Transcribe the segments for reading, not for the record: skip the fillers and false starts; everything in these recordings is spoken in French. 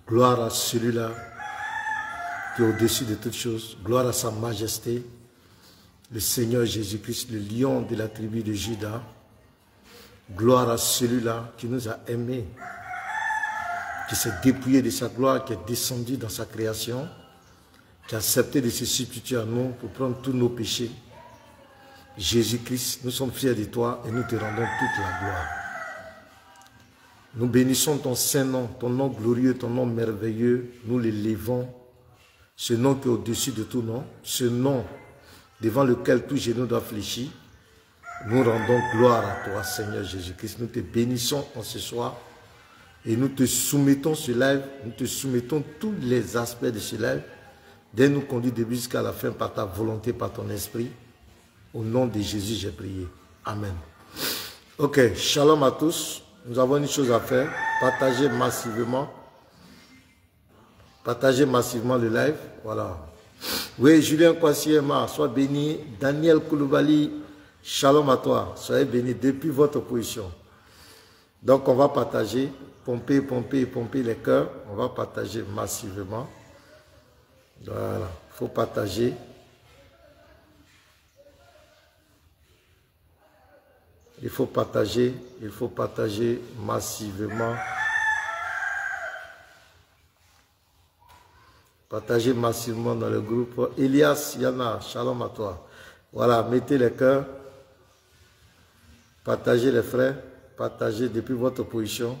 Gloire à celui-là qui est au-dessus de toutes choses. Gloire à sa majesté, le Seigneur Jésus-Christ, le lion de la tribu de Juda. Gloire à celui-là qui nous a aimés, qui s'est dépouillé de sa gloire, qui est descendu dans sa création, qui a accepté de se substituer à nous pour prendre tous nos péchés. Jésus-Christ, nous sommes fiers de toi et nous te rendons toute la gloire. Nous bénissons ton Saint-Nom, ton nom glorieux, ton nom merveilleux. Nous l'élevons. Ce nom qui est au-dessus de tout nom, ce nom devant lequel tout genou doit fléchir. Nous rendons gloire à toi, Seigneur Jésus-Christ. Nous te bénissons en ce soir et nous te soumettons ce live. Nous te soumettons tous les aspects de ce live. Dès nous conduire début jusqu'à la fin par ta volonté, par ton esprit. Au nom de Jésus, j'ai prié. Amen. Ok, shalom à tous. Nous avons une chose à faire. Partagez massivement. Partagez massivement le live. Voilà. Oui, Julien Kwasiema, sois béni. Daniel Koulibaly, shalom à toi. Soyez béni depuis votre position. Donc, on va partager. Pomper, pomper, pomper les cœurs. On va partager massivement. Voilà. Il faut partager. Il faut partager massivement. Partagez massivement dans le groupe. Elias Yana, shalom à toi. Voilà, mettez les cœurs. Partagez les frères. Partagez depuis votre position.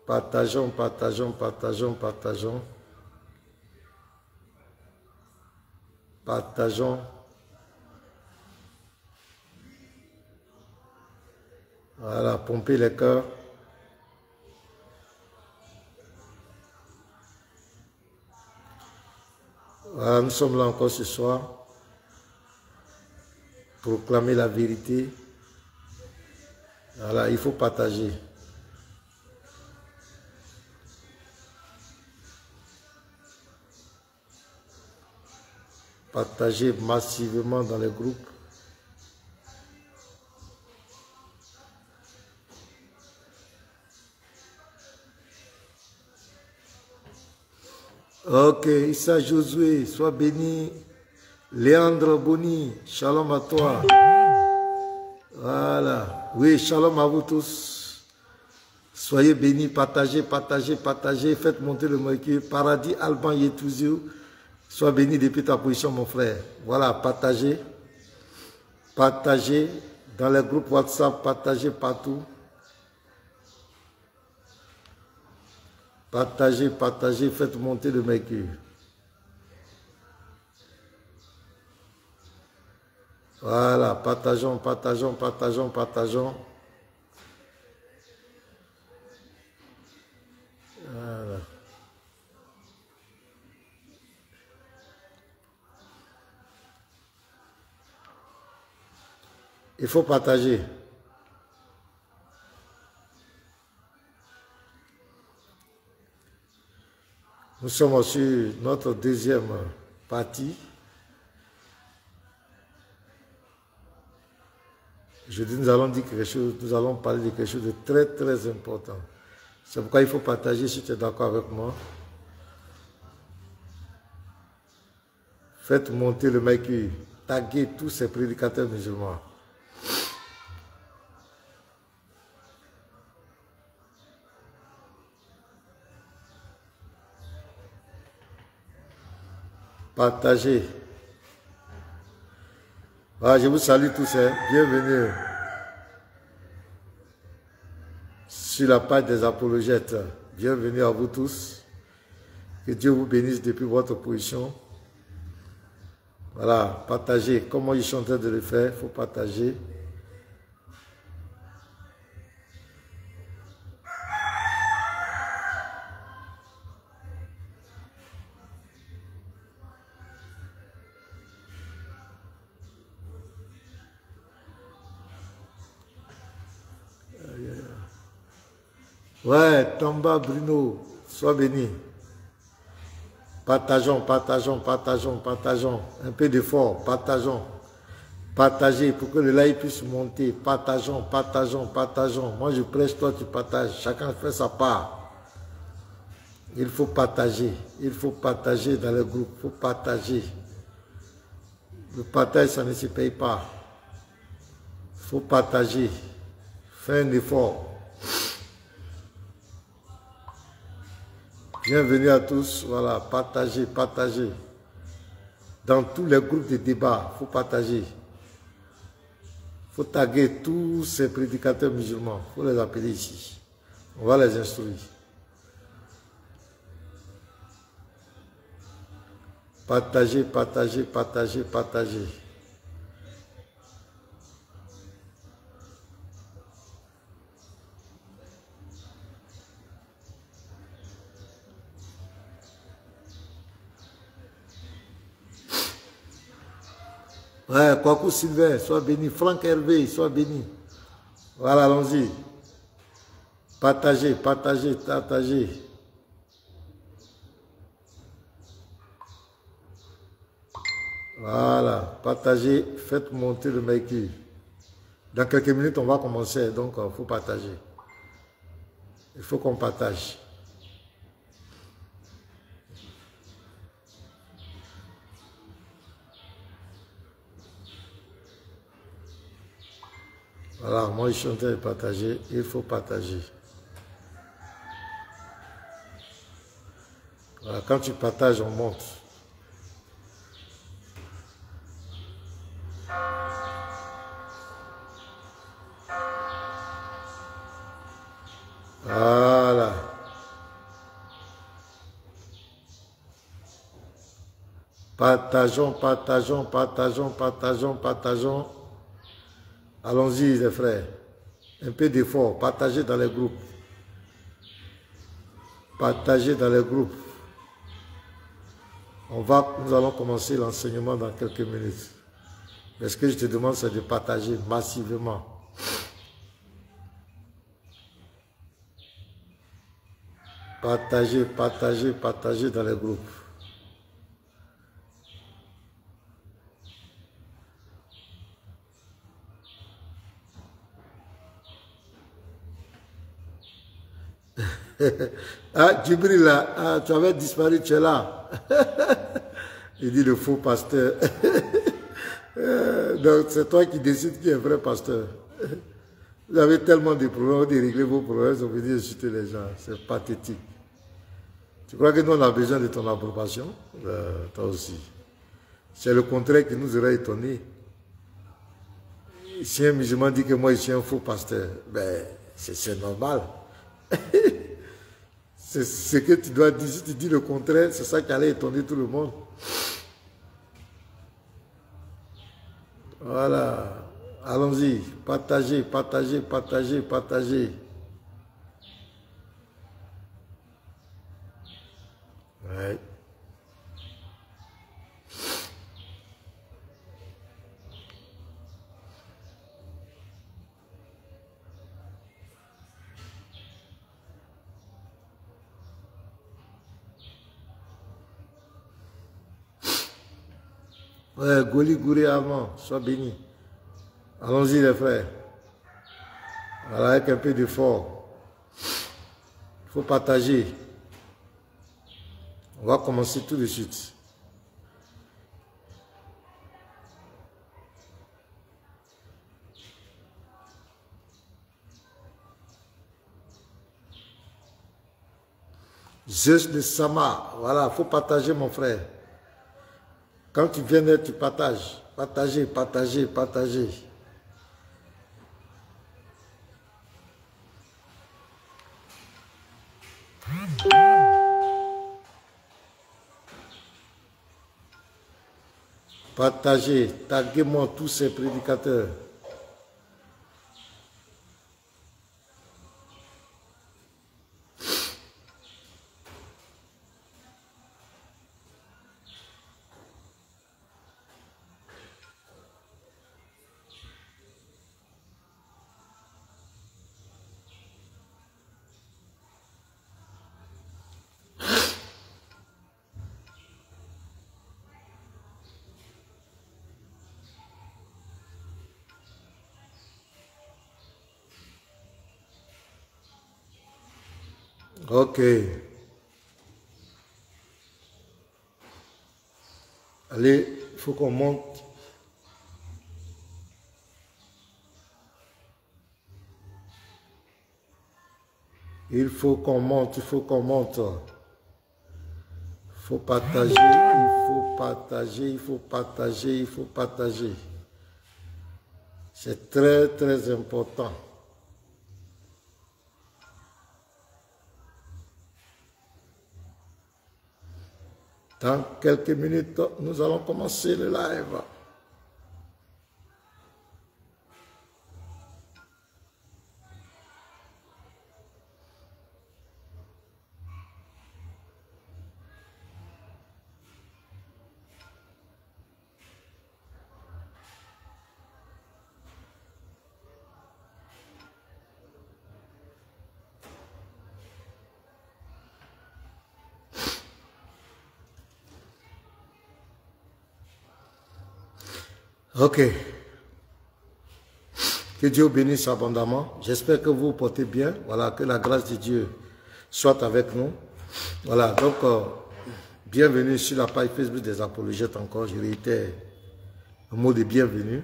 Partageons, partageons, partageons, partageons. Partageons. Voilà, pomper les cœurs. Voilà, nous sommes là encore ce soir. Proclamer la vérité. Voilà, il faut partager. Partagez massivement dans les groupes. Ok, Issa Josué, sois béni. Léandre Boni, shalom à toi. Voilà. Oui, shalom à vous tous. Soyez bénis, partagez, partagez, partagez. Faites monter le mercure. Paradis Alban Yetouzio. Sois béni depuis ta position, mon frère. Voilà, partagez. Partagez dans les groupes WhatsApp, partagez partout. Partagez, partagez, faites monter le mercure. Voilà, partageons, partageons, partageons, partageons. Voilà. Il faut partager. Nous sommes sur notre deuxième partie. Je dis, nous allons dire quelque chose, nous allons parler de quelque chose de très très important. C'est pourquoi il faut partager si tu es d'accord avec moi. Faites monter le mercure, taguez tous ces prédicateurs musulmans. Partagez. Voilà, je vous salue tous. Bienvenue sur la page des apologètes. Bienvenue à vous tous. Que Dieu vous bénisse depuis votre position. Voilà, partagez. Comme je suis en train de le faire, il faut partager. Ouais, Tamba Bruno, sois béni. Partageons, partageons, partageons, partageons. Un peu d'effort, partageons. Partagez pour que le live puisse monter. Partageons, partageons, partageons. Moi je prêche, toi tu partages. Chacun fait sa part. Il faut partager. Il faut partager dans le groupe. Il faut partager. Le partage, ça ne se paye pas. Il faut partager. Fais un effort. Bienvenue à tous. Voilà, partagez, partagez. Dans tous les groupes de débat, il faut partager. Il faut taguer tous ces prédicateurs musulmans. Il faut les appeler ici. On va les instruire. Partagez, partagez, partagez, partagez. Ouais, Kwaku Sylvain, sois béni. Franck Hervé, sois béni. Voilà, allons-y. Partagez, partagez, partagez. Voilà, partagez, faites monter le mercure. Dans quelques minutes, on va commencer, donc il faut partager. Il faut qu'on partage. Voilà, moi je suis en train de partager, il faut partager. Voilà, quand tu partages, on monte. Voilà. Partageons, partageons, partageons, partageons, partageons. Allons-y, les frères. Un peu d'effort. Partagez dans les groupes. Partagez dans les groupes. Nous allons commencer l'enseignement dans quelques minutes. Mais ce que je te demande, c'est de partager massivement. Partagez, partagez, partagez dans les groupes. Ah, Djibril, là, ah, tu avais disparu, tu es là. Il dit le faux pasteur. Donc, c'est toi qui décides qui est vrai pasteur. Vous avez tellement de problèmes, de régler vos problèmes, vous venez insulter les gens. C'est pathétique. Tu crois que nous, on a besoin de ton approbation? Toi aussi. C'est le contraire qui nous aurait étonné. Si un musulman dit que moi, je suis un faux pasteur, ben, c'est normal. C'est ce que tu dois dire. Si tu dis le contraire, c'est ça qui allait étonner tout le monde. Voilà. Allons-y. Partagez, partagez, partagez, partagez. Ouais. Ouais, Goli Gouré Allemand, sois béni. Allons-y les frères. Voilà, avec un peu d'effort. Il faut partager. On va commencer tout de suite. Zeus de Sama, voilà, il faut partager mon frère. Quand tu viens d'être, tu partages. Partagez, partagez, partagez. Partagez, taguez-moi tous ces prédicateurs. Ok. Allez, il faut qu'on monte. Il faut qu'on monte, il faut qu'on monte. Il faut partager, il faut partager, il faut partager, il faut partager. C'est très, très important. Dans quelques minutes, nous allons commencer le live. Ok. Que Dieu bénisse abondamment. J'espère que vous vous portez bien. Voilà, que la grâce de Dieu soit avec nous. Voilà, donc, bienvenue sur la page Facebook des apologètes encore. Je réitère un mot de bienvenue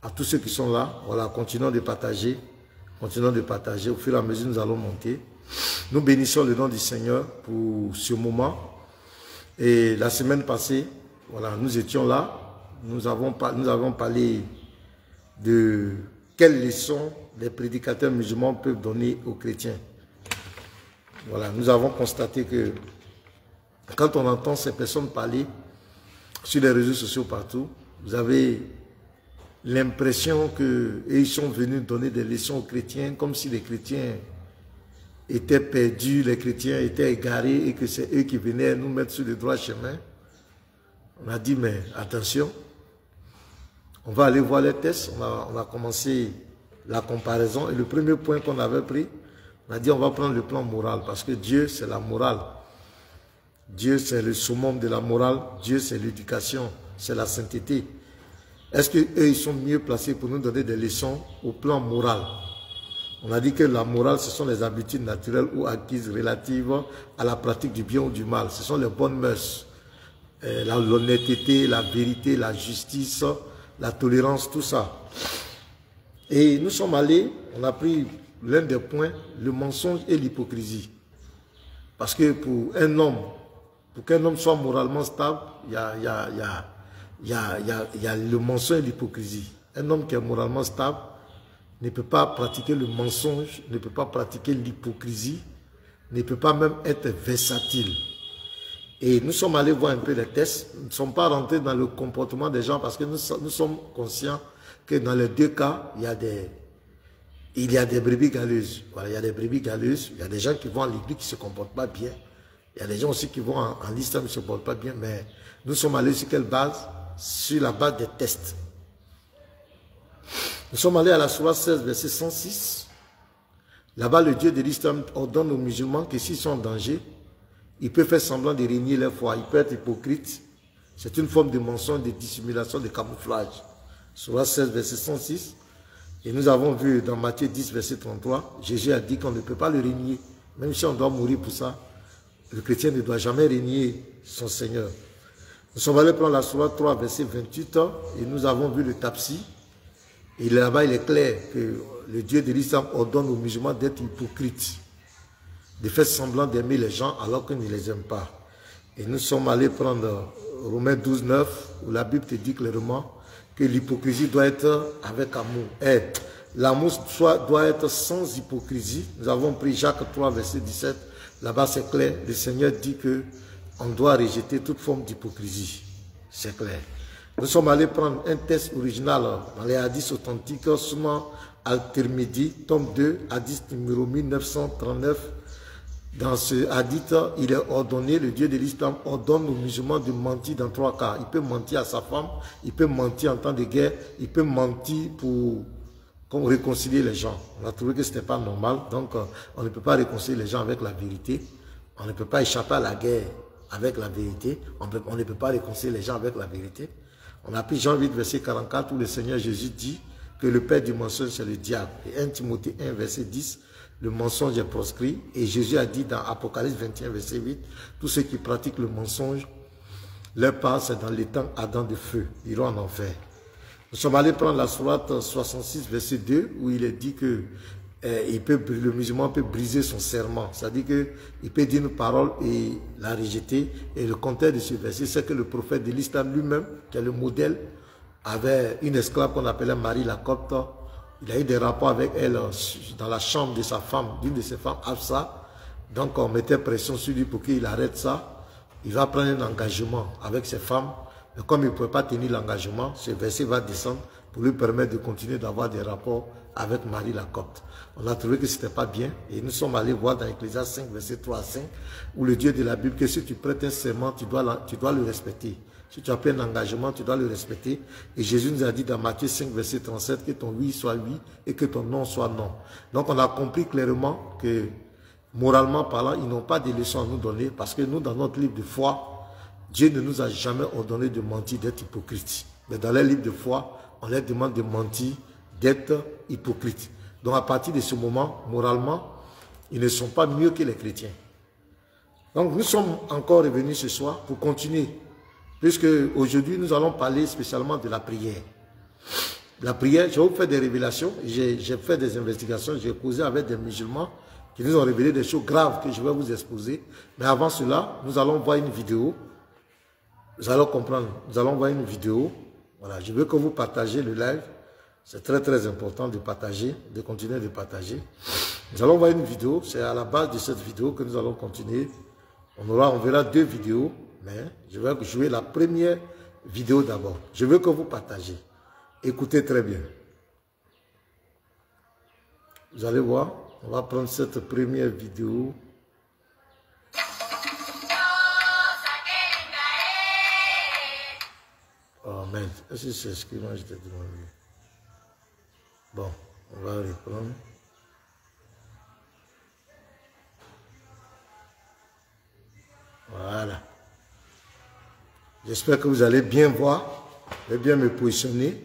à tous ceux qui sont là. Voilà, continuons de partager. Continuons de partager. Au fur et à mesure, nous allons monter. Nous bénissons le nom du Seigneur pour ce moment. Et la semaine passée, voilà, nous étions là. Nous avons parlé de quelles leçons les prédicateurs musulmans peuvent donner aux chrétiens. Voilà, nous avons constaté que quand on entend ces personnes parler sur les réseaux sociaux partout, vous avez l'impression qu'ils sont venus donner des leçons aux chrétiens comme si les chrétiens étaient perdus, les chrétiens étaient égarés et que c'est eux qui venaient nous mettre sur le droit chemin. On a dit, mais attention, on va aller voir les tests. On a commencé la comparaison. Et le premier point qu'on avait pris, on a dit on va prendre le plan moral. Parce que Dieu, c'est la morale. Dieu, c'est le summum de la morale. Dieu, c'est l'éducation. C'est la sainteté. Est-ce qu'eux, ils sont mieux placés pour nous donner des leçons au plan moral? On a dit que la morale, ce sont les habitudes naturelles ou acquises relatives à la pratique du bien ou du mal. Ce sont les bonnes mœurs. L'honnêteté, la vérité, la justice, la tolérance, tout ça. Et nous sommes allés, on a pris l'un des points, le mensonge et l'hypocrisie. Parce que pour qu'un homme soit moralement stable, il y a le mensonge et l'hypocrisie. Un homme qui est moralement stable ne peut pas pratiquer le mensonge, ne peut pas pratiquer l'hypocrisie, ne peut pas même être versatile. Et nous sommes allés voir un peu les tests. Nous ne sommes pas rentrés dans le comportement des gens parce que nous sommes conscients que dans les deux cas, il y a des brebis galeuses. Voilà, il y a des brebis galeuses. Il y a des gens qui vont à l'église qui ne se comportent pas bien. Il y a des gens aussi qui vont en l'islam qui ne se comportent pas bien. Mais nous sommes allés sur quelle base? Sur la base des tests. Nous sommes allés à la sourate 16, verset 106. Là-bas, le Dieu de l'islam ordonne aux musulmans que s'ils sont en danger, il peut faire semblant de régner leur foi. Il peut être hypocrite. C'est une forme de mensonge, de dissimulation, de camouflage. Sourate 16, verset 106. Et nous avons vu dans Matthieu 10, verset 33, Jésus a dit qu'on ne peut pas le régner. Même si on doit mourir pour ça, le chrétien ne doit jamais régner son Seigneur. Nous sommes allés prendre la sourate 3, verset 28, et nous avons vu le Tafsir. Et là-bas, il est clair que le Dieu de l'islam ordonne aux musulmans d'être hypocrites, de faire semblant d'aimer les gens alors qu'ils ne les aiment pas. Et nous sommes allés prendre Romains 12, 9, où la Bible te dit clairement que l'hypocrisie doit être avec amour. L'amour doit être sans hypocrisie. Nous avons pris Jacques 3, verset 17. Là-bas, c'est clair. Le Seigneur dit qu'on doit rejeter toute forme d'hypocrisie. C'est clair. Nous sommes allés prendre un texte original dans les hadiths authentiques, Sunan al-Tirmidhi, tome 2, hadith numéro 1939. Dans ce hadith, il est ordonné, le Dieu de l'islam ordonne aux musulmans de mentir dans trois cas. Il peut mentir à sa femme, il peut mentir en temps de guerre, il peut mentir pour réconcilier les gens. On a trouvé que ce n'était pas normal, donc on ne peut pas réconcilier les gens avec la vérité. On ne peut pas échapper à la guerre avec la vérité. On ne peut pas réconcilier les gens avec la vérité. On a pris Jean 8, verset 44, où le Seigneur Jésus dit que le père du mensonge, c'est le diable. Et 1 Timothée 1, verset 10, le mensonge est proscrit. Et Jésus a dit dans Apocalypse 21, verset 8, tous ceux qui pratiquent le mensonge, leur part, c'est dans les temps ardents de feu. Ils iront en enfer. Nous sommes allés prendre la sourate 66, verset 2, où il est dit que le musulman peut briser son serment. C'est-à-dire qu'il peut dire une parole et la rejeter. Et le contraire de ce verset, c'est que le prophète de l'islam lui-même, qui est le modèle, avait une esclave qu'on appelait Marie la Copte. Il a eu des rapports avec elle dans la chambre de sa femme, d'une de ses femmes, Hafsa. Donc on mettait pression sur lui pour qu'il arrête ça. Il va prendre un engagement avec ses femmes. Mais comme il ne pouvait pas tenir l'engagement, ce verset va descendre pour lui permettre de continuer d'avoir des rapports avec Marie la Copte. On a trouvé que ce n'était pas bien. Et nous sommes allés voir dans Ecclésiaste 5, verset 3 à 5, où le Dieu de la Bible, que si tu prêtes un serment, tu dois le respecter. Si tu as pris un engagement, tu dois le respecter. Et Jésus nous a dit dans Matthieu 5, verset 37, que ton oui soit oui et que ton non soit non. Donc on a compris clairement que, moralement parlant, ils n'ont pas de leçons à nous donner, parce que nous, dans notre livre de foi, Dieu ne nous a jamais ordonné de mentir, d'être hypocrite. Mais dans les livres de foi, on leur demande de mentir, d'être hypocrite. Donc à partir de ce moment, moralement, ils ne sont pas mieux que les chrétiens. Donc nous sommes encore revenus ce soir pour continuer. Puisque aujourd'hui, nous allons parler spécialement de la prière. La prière, je vais vous faire des révélations. J'ai fait des investigations, j'ai causé avec des musulmans qui nous ont révélé des choses graves que je vais vous exposer. Mais avant cela, nous allons voir une vidéo. Vous allez comprendre. Nous allons voir une vidéo. Voilà, je veux que vous partagez le live. C'est très très important de partager, de continuer de partager. Nous allons voir une vidéo. C'est à la base de cette vidéo que nous allons continuer. On verra deux vidéos, mais je vais jouer la première vidéo d'abord. Je veux que vous partagez. Écoutez très bien. Vous allez voir, on va prendre cette première vidéo. Oh merde, est-ce que c'est ce que moi je t'ai demandé? Bon, on va reprendre. Voilà. J'espère que vous allez bien voir, et bien me positionner,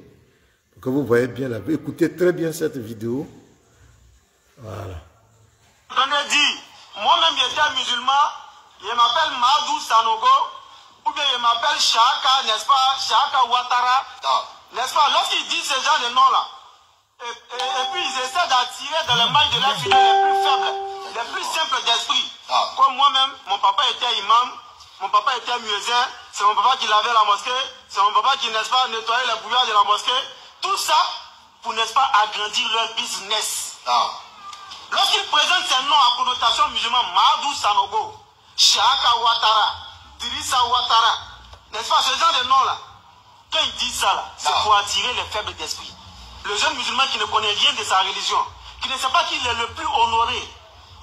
pour que vous voyez bien la vidéo. Écoutez très bien cette vidéo. Voilà. On a dit, moi-même j'étais musulman, je m'appelle Madou Sanogo, ou bien je m'appelle Chaka, n'est-ce pas, Chaka Ouattara, n'est-ce pas, lorsqu'ils disent ce genre de noms-là, et puis ils essaient d'attirer dans les mailles de la fille les plus faibles, les plus simples d'esprit. Comme moi-même, mon papa était imam, mon papa était muezzin, c'est mon papa qui lavait la mosquée, c'est mon papa qui, n'est-ce pas, nettoyait les bouillards de la mosquée. Tout ça pour, n'est-ce pas, agrandir leur business. Lorsqu'ils présentent ces noms à connotation musulmane, Madou Sanogo, Chaka Ouattara, Dirissa Ouattara, n'est-ce pas, ce genre de noms-là, quand ils disent ça, c'est pour attirer les faibles d'esprit. Le jeune musulman qui ne connaît rien de sa religion, qui ne sait pas qu'il est le plus honoré,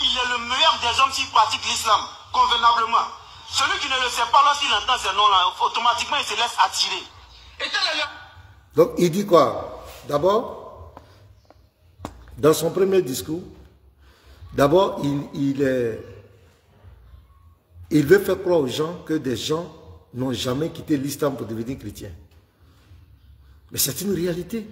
il est le meilleur des hommes s'il pratique l'islam convenablement. Celui qui ne le sait pas, lorsqu'il entend ces noms-là, automatiquement il se laisse attirer. Donc il dit quoi? D'abord, dans son premier discours, d'abord il veut faire croire aux gens que des gens n'ont jamais quitté l'islam pour devenir chrétiens. Mais c'est une réalité.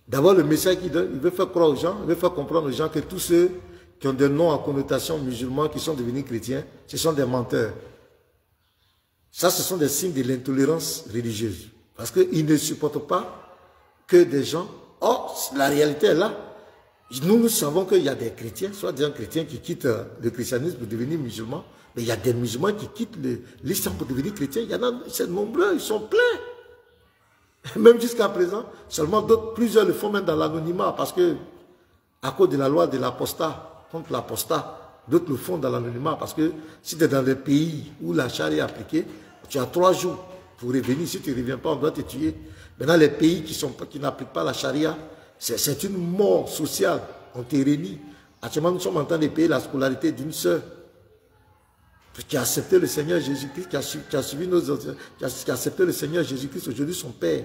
D'abord, le message qu'il donne, il veut faire croire aux gens, il veut faire comprendre aux gens que tous ceux qui ont des noms en connotation musulmane, qui sont devenus chrétiens, ce sont des menteurs. Ça, ce sont des signes de l'intolérance religieuse. Parce qu'ils ne supportent pas que des gens... Oh, la réalité est là. Nous savons qu'il y a des chrétiens, soit des chrétiens qui quittent le christianisme pour devenir musulmans, mais il y a des musulmans qui quittent l'islam pour devenir chrétiens. Il y en a, c'est nombreux, ils sont pleins. Même jusqu'à présent, seulement d'autres, plusieurs le font même dans l'anonymat, parce que, à cause de la loi de l'apostat, contre l'apostat, d'autres le font dans l'anonymat, parce que si tu es dans des pays où la charia est appliquée, tu as 3 jours pour revenir. Si tu ne reviens pas, on doit te tuer. Maintenant, les pays qui n'appliquent pas la charia, c'est une mort sociale. On te réunit. Actuellement, nous sommes en train de payer la scolarité d'une sœur qui a accepté le Seigneur Jésus-Christ, qui a suivi nos autres, qui a accepté le Seigneur Jésus-Christ, aujourd'hui son père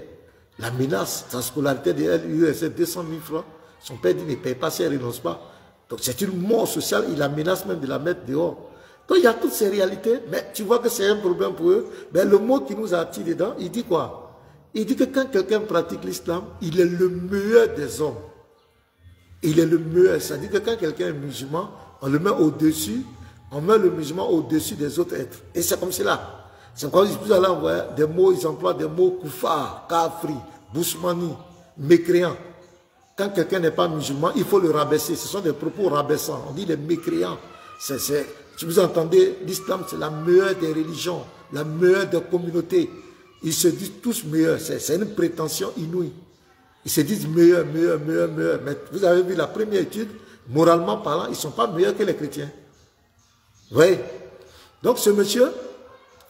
la menace, sa scolarité de elle, il lui reste 200 000 francs, son père dit ne paye pas si elle ne renonce pas. Donc c'est une mort sociale, il la menace même de la mettre dehors. Donc il y a toutes ces réalités, mais tu vois que c'est un problème pour eux. Mais le mot qui nous attire dedans, il dit quoi? Il dit que quand quelqu'un pratique l'islam, il est le meilleur des hommes. Il est le meilleur. Ça dit que quand quelqu'un est musulman, on le met au-dessus, on met le musulman au-dessus des autres êtres. Et c'est comme cela. C'est comme si vous allez envoyer des mots, ils emploient des mots koufar, kafri, bousmani, mécréant. Quand quelqu'un n'est pas musulman, il faut le rabaisser. Ce sont des propos rabaissants. On dit les mécréants. Si vous entendez, l'islam, c'est la meilleure des religions, la meilleure des communautés. Ils se disent tous meilleurs. C'est une prétention inouïe. Ils se disent meilleurs, meilleurs, meilleurs, meilleurs. Mais vous avez vu la première étude, moralement parlant, ils ne sont pas meilleurs que les chrétiens. Vous voyez? Donc ce monsieur,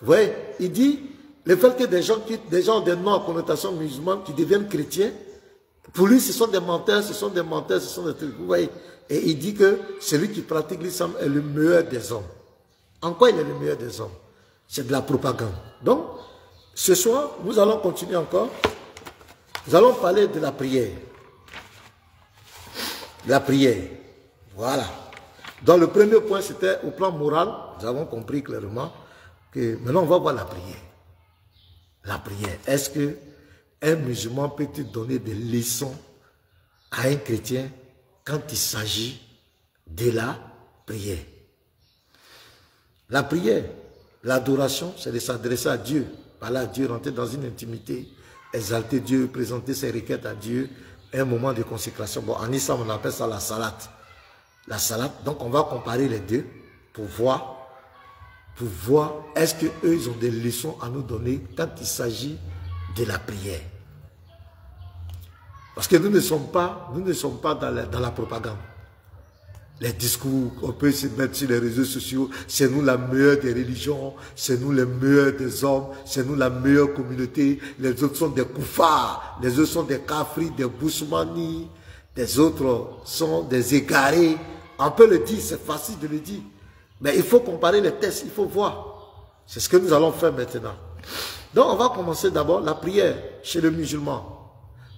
vous voyez, il dit, le fait que des gens ont des noms à connotation musulmane, qui deviennent chrétiens, pour lui, ce sont des menteurs, ce sont des menteurs, ce sont des trucs. Vous voyez? Et il dit que celui qui pratique l'islam est le meilleur des hommes. En quoi il est le meilleur des hommes? C'est de la propagande. Donc, ce soir, nous allons continuer encore. Nous allons parler de la prière. La prière. Voilà. Dans le premier point, c'était au plan moral. Nous avons compris clairement que maintenant, on va voir la prière. La prière. Est-ce que un musulman peut-il donner des leçons à un chrétien quand il s'agit de la prière? La prière, l'adoration, c'est de s'adresser à Dieu. Parler à Dieu, rentrer dans une intimité, exalter Dieu, présenter ses requêtes à Dieu, un moment de consécration. Bon, en islam, on appelle ça la salat. La salat, donc on va comparer les deux pour voir est-ce qu'eux, ils ont des leçons à nous donner quand il s'agit de la prière. Parce que nous ne sommes pas dans la propagande. Les discours, on peut se mettre sur les réseaux sociaux, c'est nous la meilleure des religions, c'est nous les meilleurs des hommes, c'est nous la meilleure communauté, les autres sont des koufars, les autres sont des kafris, des bousmani, les autres sont des égarés. On peut le dire, c'est facile de le dire. Mais il faut comparer les textes, il faut voir. C'est ce que nous allons faire maintenant. Donc on va commencer d'abord la prière chez le musulman,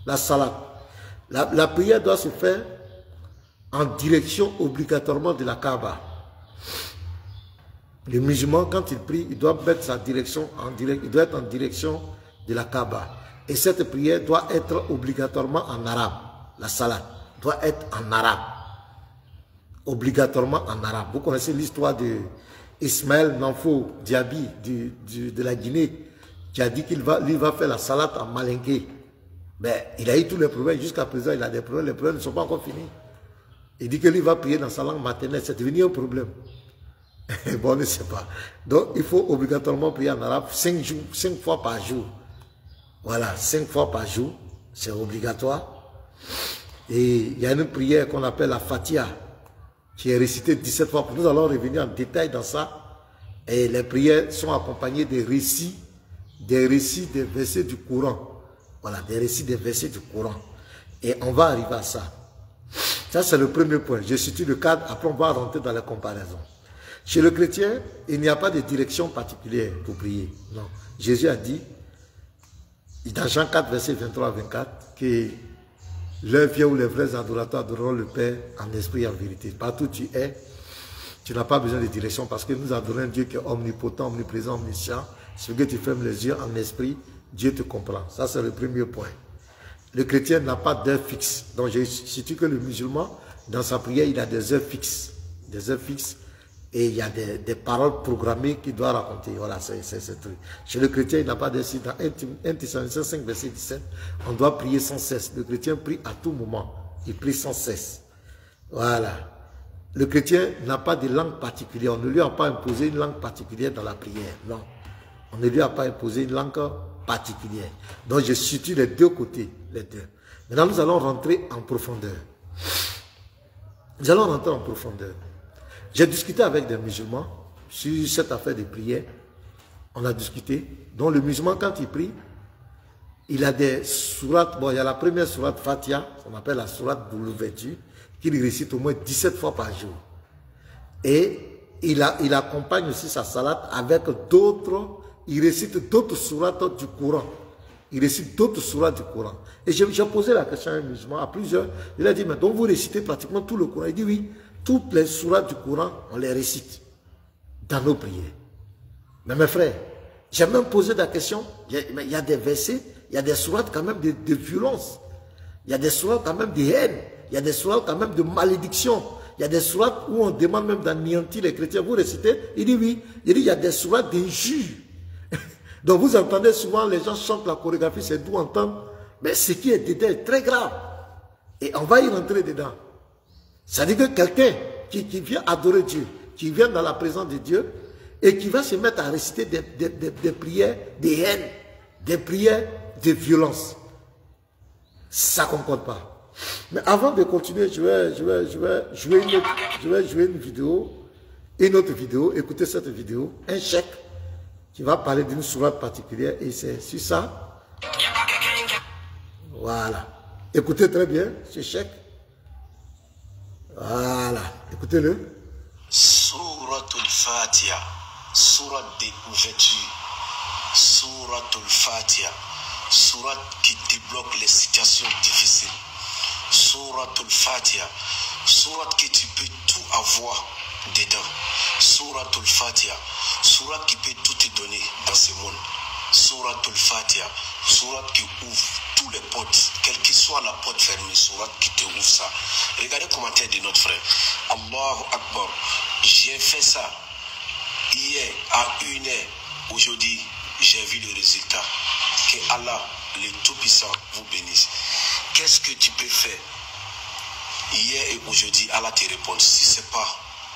la salat. La prière doit se faire en direction obligatoirement de la Kaaba. Le musulman, quand il prie, il doit mettre sa direction il doit être en direction de la Kaaba. Et cette prière doit être obligatoirement en arabe. La salat doit être en arabe. Obligatoirement en arabe. Vous connaissez l'histoire de Ismaël Nanfo Diaby de la Guinée, qui a dit qu'il va faire la salat en malinké. Mais il a eu tous les problèmes. Jusqu'à présent, il a des problèmes. Les problèmes ne sont pas encore finis. Il dit que lui va prier dans sa langue maternelle. C'est devenu un problème. Bon, on ne sait pas. Donc, il faut obligatoirement prier en arabe 5 fois par jour. Voilà, 5 fois par jour. C'est obligatoire. Et il y a une prière qu'on appelle la Fatiha, qui est récitée 17 fois. Nous allons revenir en détail dans ça. Et les prières sont accompagnées des récits des versets du Coran. Voilà, des récits des versets du Coran. Et on va arriver à ça. Ça, c'est le premier point. Je situe le cadre, après on va rentrer dans la comparaison. Chez le chrétien, il n'y a pas de direction particulière pour prier. Non. Jésus a dit, dans Jean 4, verset 23 à 24, que l'heure vient où les vrais adorateurs adoreront le Père en esprit et en vérité. Partout où tu es, tu n'as pas besoin de direction parce que nous adorons un Dieu qui est omnipotent, omniprésent, omniscient. Si que tu fermes les yeux en esprit, Dieu te comprend. Ça, c'est le premier point. Le chrétien n'a pas d'heure fixe. Donc, je situe que le musulman, dans sa prière, il a des heures fixes. Des heures fixes. Et il y a des paroles programmées qu'il doit raconter. Voilà, c'est ce truc. Chez le chrétien, il n'a pas d'heure fixe. Dans 1 Thessaloniciens 5, verset 17, on doit prier sans cesse. Le chrétien prie à tout moment. Il prie sans cesse. Voilà. Le chrétien n'a pas de langue particulière. On ne lui a pas imposé une langue particulière dans la prière. Non. On ne lui a pas imposé une langue particulière. Donc, je situe les deux côtés. Les deux. Maintenant, nous allons rentrer en profondeur. Nous allons rentrer en profondeur. J'ai discuté avec des musulmans sur cette affaire de prière. On a discuté. Donc, le musulman, quand il prie, il a des sourates. Bon, il y a la première sourate Fatiha, on appelle la sourate de l'ouverture, qu'il récite au moins 17 fois par jour. Et il accompagne aussi sa salat avec d'autres. Il récite d'autres sourates du Coran. Il récite d'autres sourates du Coran. Et j'ai posé la question à un musulman, à plusieurs. Il a dit, mais donc vous récitez pratiquement tout le Coran. Il dit, oui, toutes les sourates du Coran, on les récite dans nos prières. Mais mes frères, j'ai même posé la question, mais il y a des versets il y a des sourates quand même de violence. Il y a des sourates quand même de haine. Il y a des sourates quand même de malédiction. Il y a des sourates où on demande même d'anéantir les chrétiens. Vous récitez? Il dit oui. Il dit il y a des sourates d'injures. Donc vous entendez souvent les gens chantent la chorégraphie, c'est doux entendre. Mais ce qui est dedans est très grave. Et on va y rentrer dedans. C'est-à-dire que quelqu'un qui vient adorer Dieu, qui vient dans la présence de Dieu, et qui va se mettre à réciter des prières de haine, des prières de violence. Ça ne concorde pas. Mais avant de continuer, je vais jouer une vidéo, une autre vidéo, écoutez cette vidéo, un cheikh qui va parler d'une sourate particulière, et c'est sur ça. Voilà. Écoutez très bien ce cheikh. Voilà. Écoutez-le. Souratul Fatiha. Sourate d'ouverture, Souratul Fatiha, sourate qui débloque les situations difficiles, Souratul Fatiha, sourate que tu peux tout avoir dedans, Souratul Fatiha, sourate qui peut tout te donner dans ce monde, Souratul Fatiha, sourate qui ouvre tous les portes, quelle que soit la porte fermée, sourate qui te ouvre ça. Regardez le commentaire de notre frère. Allahu Akbar, j'ai fait ça. Hier, à 1h, aujourd'hui, j'ai vu le résultat. Que Allah, le Tout-Puissant, vous bénisse. Qu'est-ce que tu peux faire? Hier et aujourd'hui, Allah te répond. Si ce n'est pas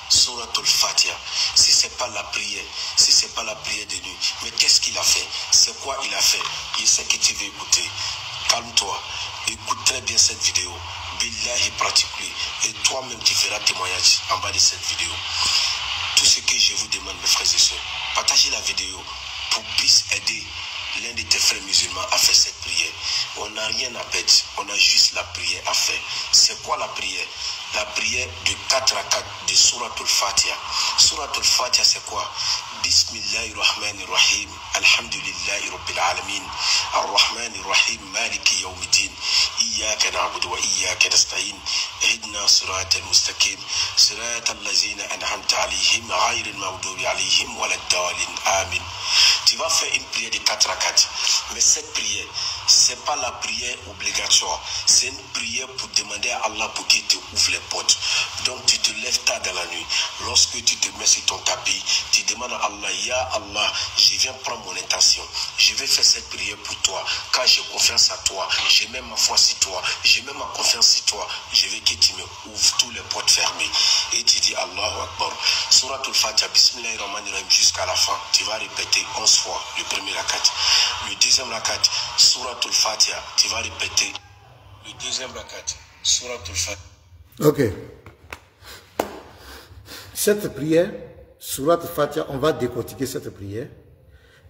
Souratul Fatiha, si ce n'est pas la prière, si ce n'est pas la prière de nuit, mais qu'est-ce qu'il a fait? C'est quoi il a fait? Je sais que tu veux écouter. Calme-toi. Écoute très bien cette vidéo. Billahi pratique-le. Et toi-même, tu feras témoignage en bas de cette vidéo. Tout ce que je vous demande, mes frères et sœurs, partagez la vidéo pour puisse aider l'un de tes frères musulmans à faire cette prière. On n'a rien à perdre, on a juste la prière à faire. C'est quoi la prière? La prière de 4 à 4 de Souratul Fatiha. Souratul Fatiha, c'est quoi? Bismillahirrahmanirrahim. Alhamdulillahi Rabbil Alamin. Ar-Rahmanirrahim. Maliki Yawmiddin. Iyaka na'budu wa iyaka nasta'in. Ihdina siratal mustaqim. Siratal ladzina an'amta alayhim ghayril maghdubi alayhim waladdallin. Amin. Tu vas faire une prière de 4 à 4. Mais cette prière, ce n'est pas la prière obligatoire. C'est une prière pour demander à Allah pour qu'il te ouvre les portes. Donc tu te lèves tard dans la nuit. Lorsque tu te mets sur ton tapis, tu demandes à Allah, Ya Allah, je viens prendre mon intention. Je vais faire cette prière pour toi. Car j'ai confiance à toi. J'ai même ma foi sur toi. J'ai même ma confiance sur toi. Je veux que tu me ouvres tous les portes fermées. Et tu dis Allahu Akbar. Souratul Fatiha, Bismillahirrahmanirrahim, jusqu'à la fin. Tu vas répéter 11 fois le premier rakat. Le deuxième rakat, Souratul Fatiha. Tu vas répéter le deuxième rakat, Souratul Fatiha. Ok. Cette prière, Souratul Fatiha, on va décortiquer cette prière.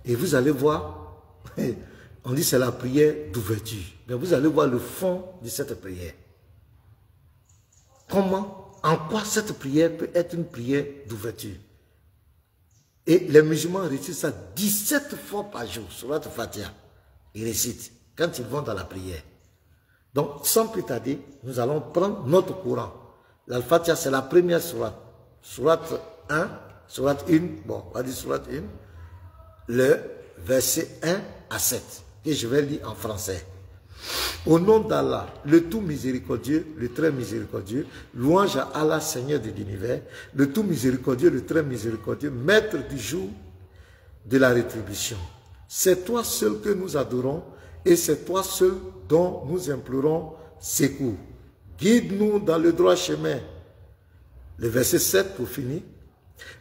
Et vous allez voir, on dit c'est la prière d'ouverture. Mais vous allez voir le fond de cette prière. Comment, en quoi cette prière peut être une prière d'ouverture. Et les musulmans récitent ça 17 fois par jour, Souratul Fatiha. Ils récitent quand ils vont dans la prière. Donc, sans plus tarder, nous allons prendre notre courant. L'Al-Fatiha, c'est la première sourate. Sourate 1, sourate 1, bon, on va dire sourate 1, le verset 1 à 7, que je vais lire en français. Au nom d'Allah, le tout miséricordieux, le très miséricordieux, louange à Allah, Seigneur de l'univers, le tout miséricordieux, le très miséricordieux, maître du jour de la rétribution. C'est toi seul que nous adorons et c'est toi seul dont nous implorons secours. Guide-nous dans le droit chemin. Le verset 7 pour finir.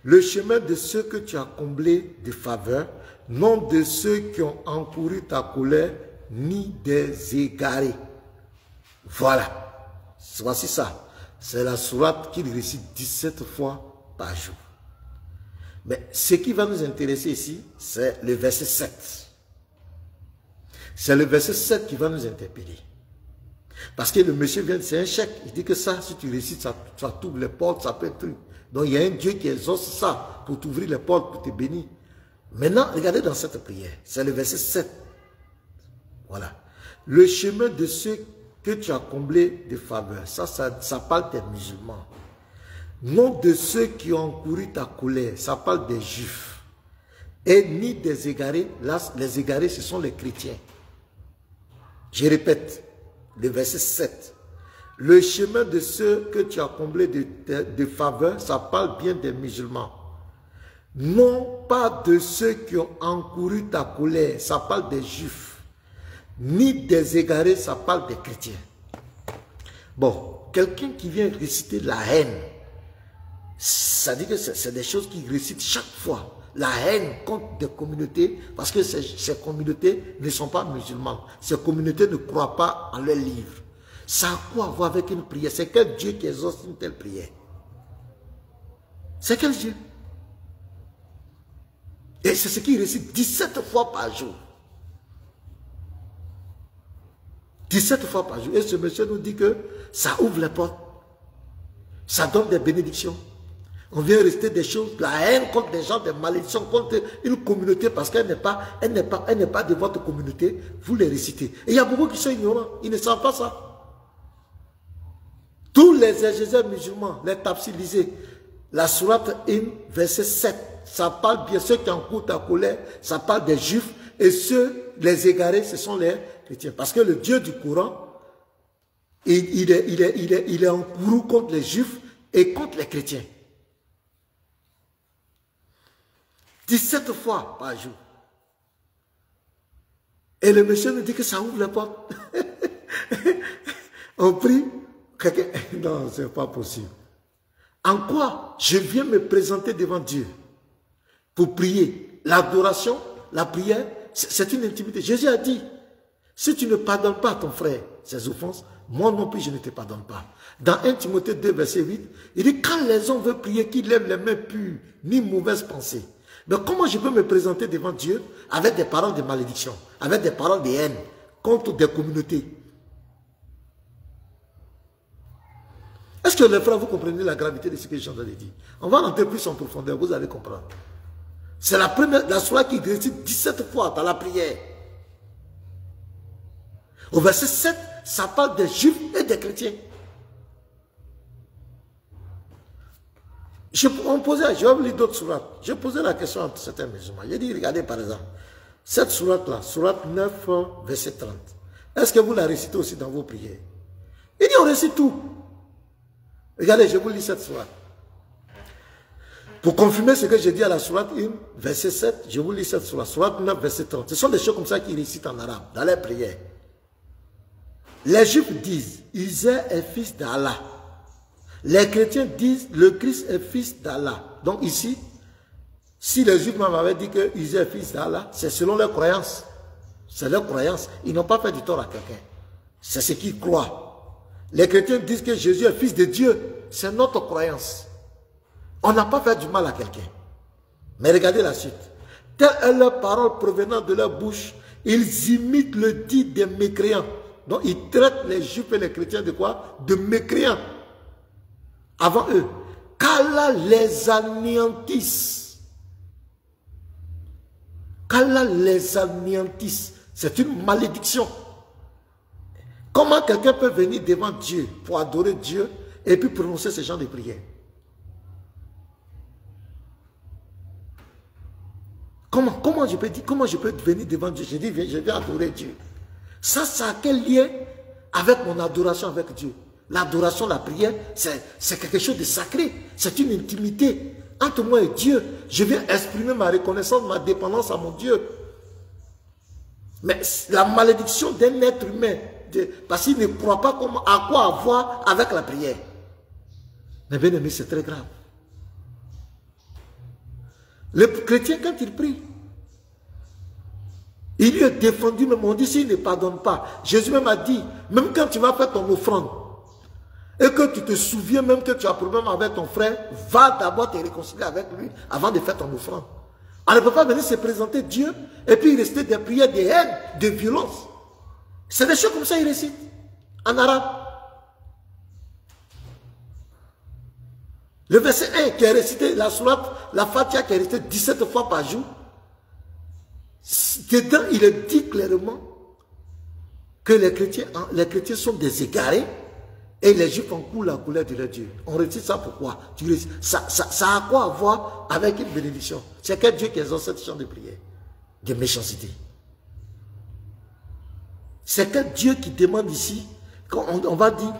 Le chemin de ceux que tu as comblés de faveur, non de ceux qui ont encouru ta colère, ni des égarés. Voilà. Voici ça. C'est la sourate qu'il récite 17 fois par jour. Mais ce qui va nous intéresser ici, c'est le verset 7. C'est le verset 7 qui va nous interpeller. Parce que le monsieur vient, c'est un chèque. Il dit que ça, si tu récites, ça t'ouvre les portes, ça peut être truc. Donc il y a un Dieu qui exauce ça pour t'ouvrir les portes, pour te bénir. Maintenant, regardez dans cette prière. C'est le verset 7. Voilà. Le chemin de ceux que tu as comblés de faveur. Ça parle des musulmans. Non de ceux qui ont encouru ta colère. Ça parle des juifs. Et ni des égarés. Là, les égarés, ce sont les chrétiens. Je répète, le verset 7. Le chemin de ceux que tu as comblés de faveur, ça parle bien des musulmans. Non pas de ceux qui ont encouru ta colère, ça parle des juifs. Ni des égarés, ça parle des chrétiens. Bon, quelqu'un qui vient réciter la haine, ça dit que c'est des choses qu'il récite chaque fois. La haine contre des communautés, parce que ces communautés ne sont pas musulmanes. Ces communautés ne croient pas en leurs livres. Ça a quoi à voir avec une prière? C'est quel Dieu qui exauce une telle prière? C'est quel Dieu? Et c'est ce qu'il récite 17 fois par jour. 17 fois par jour. Et ce monsieur nous dit que ça ouvre les portes. Ça donne des bénédictions. On vient rester des choses, la haine contre des gens, des malédictions contre une communauté parce qu'elle n'est pas de votre communauté. Vous les récitez. Et il y a beaucoup qui sont ignorants. Ils ne savent pas ça. Tous les exégètes musulmans, les tafsirisés, la sourate 1, verset 7, ça parle bien, ceux qui encourent ta colère, ça parle des juifs, et ceux, les égarés, ce sont les chrétiens. Parce que le Dieu du Coran, il est en courroux contre les juifs et contre les chrétiens. 17 fois par jour. Et le monsieur nous dit que ça ouvre les portes. On prie. Non, ce n'est pas possible. En quoi je viens me présenter devant Dieu pour prier? L'adoration, la prière, c'est une intimité. Jésus a dit, si tu ne pardonnes pas à ton frère ses offenses, moi non plus je ne te pardonne pas. Dans 1 Timothée 2, verset 8, il dit, quand les hommes veulent prier, qu'ils lèvent les mains pures, ni mauvaises pensées. Mais comment je peux me présenter devant Dieu avec des paroles de malédiction, avec des paroles de haine contre des communautés? Est-ce que les frères, vous comprenez la gravité de ce que je suis en train de dire? On va rentrer plus en profondeur, vous allez comprendre. C'est la première, la soirée qui récite 17 fois dans la prière. Au verset 7, ça parle des juifs et des chrétiens. Je vais vous lire d'autres sourates. Je posais la question à certains musulmans. J'ai dit, regardez par exemple, cette sourate-là, sourate 9, verset 30. Est-ce que vous la récitez aussi dans vos prières? Il dit, on récite tout. Regardez, je vous lis cette sourate. Pour confirmer ce que j'ai dit à la sourate 1, verset 7, je vous lis cette sourate, sourate 9, verset 30. Ce sont des choses comme ça qu'ils récitent en arabe, dans les prières. Les juifs disent, Isaïe est fils d'Allah. Les chrétiens disent, le Christ est fils d'Allah. Donc ici, si les juifs m'avaient dit que Isaïe est fils d'Allah, c'est selon leur croyance. C'est leur croyance. Ils n'ont pas fait du tort à quelqu'un. C'est ce qu'ils croient. Les chrétiens disent que Jésus est fils de Dieu. C'est notre croyance. On n'a pas fait du mal à quelqu'un. Mais regardez la suite. Telle est leur parole provenant de leur bouche. Ils imitent le dit des mécréants. Donc ils traitent les juifs et les chrétiens de quoi? De mécréants. Avant eux. Qu'Allah les anéantisse. Qu'Allah les anéantisse. C'est une malédiction. Comment quelqu'un peut venir devant Dieu pour adorer Dieu et puis prononcer ce genre de prières? Comment je peux venir devant Dieu? Je dis, je vais adorer Dieu. Ça a quel lien avec mon adoration avec Dieu? L'adoration, la prière, c'est quelque chose de sacré. C'est une intimité entre moi et Dieu. Je viens exprimer ma reconnaissance, ma dépendance à mon Dieu. Mais la malédiction d'un être humain, parce qu'il ne croit pas à quoi avoir avec la prière. Mais bien aimé, c'est très grave. Le chrétien, quand il prie, il lui est défendu, même on dit s'il ne pardonne pas. Jésus même a dit, même quand tu vas faire ton offrande, et que tu te souviens même que tu as problème avec ton frère, va d'abord te réconcilier avec lui avant de faire ton offrande. On ne peut pas venir se présenter Dieu et puis rester des prières de haine, de violence. C'est des choses comme ça, il récite en arabe. Le verset 1 qui est récité, la sourate, la Fatiha qui est récité 17 fois par jour, dedans il est dit clairement que les chrétiens sont des égarés et les juifs encourent la couleur de leur Dieu. On récite ça pourquoi? Ça a quoi à voir avec une bénédiction? C'est quel Dieu qui exauce cette chant de prière? De méchanceté. C'est quel Dieu qui demande ici, quand on va dire,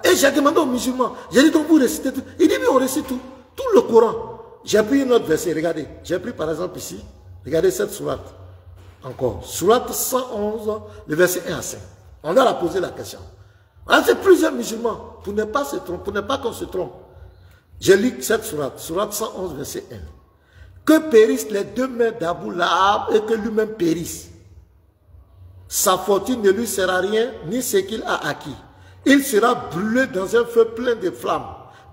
et j'ai demandé aux musulmans, j'ai dit donc vous récitez tout. Il dit oui, on récite tout, tout le Coran. J'ai pris une autre verset, regardez, j'ai pris par exemple ici, regardez cette sourate, encore, sourate 111, le verset 1 à 5. On leur a posé la question. Alors c'est plusieurs musulmans, pour ne pas se tromper, pour ne pas qu'on se trompe. Je lis cette sourate, sourate 111, verset 1. Que périssent les deux mains d'Abou Lahab et que lui-même périsse. Sa fortune ne lui sert à rien, ni ce qu'il a acquis. Il sera brûlé dans un feu plein de flammes.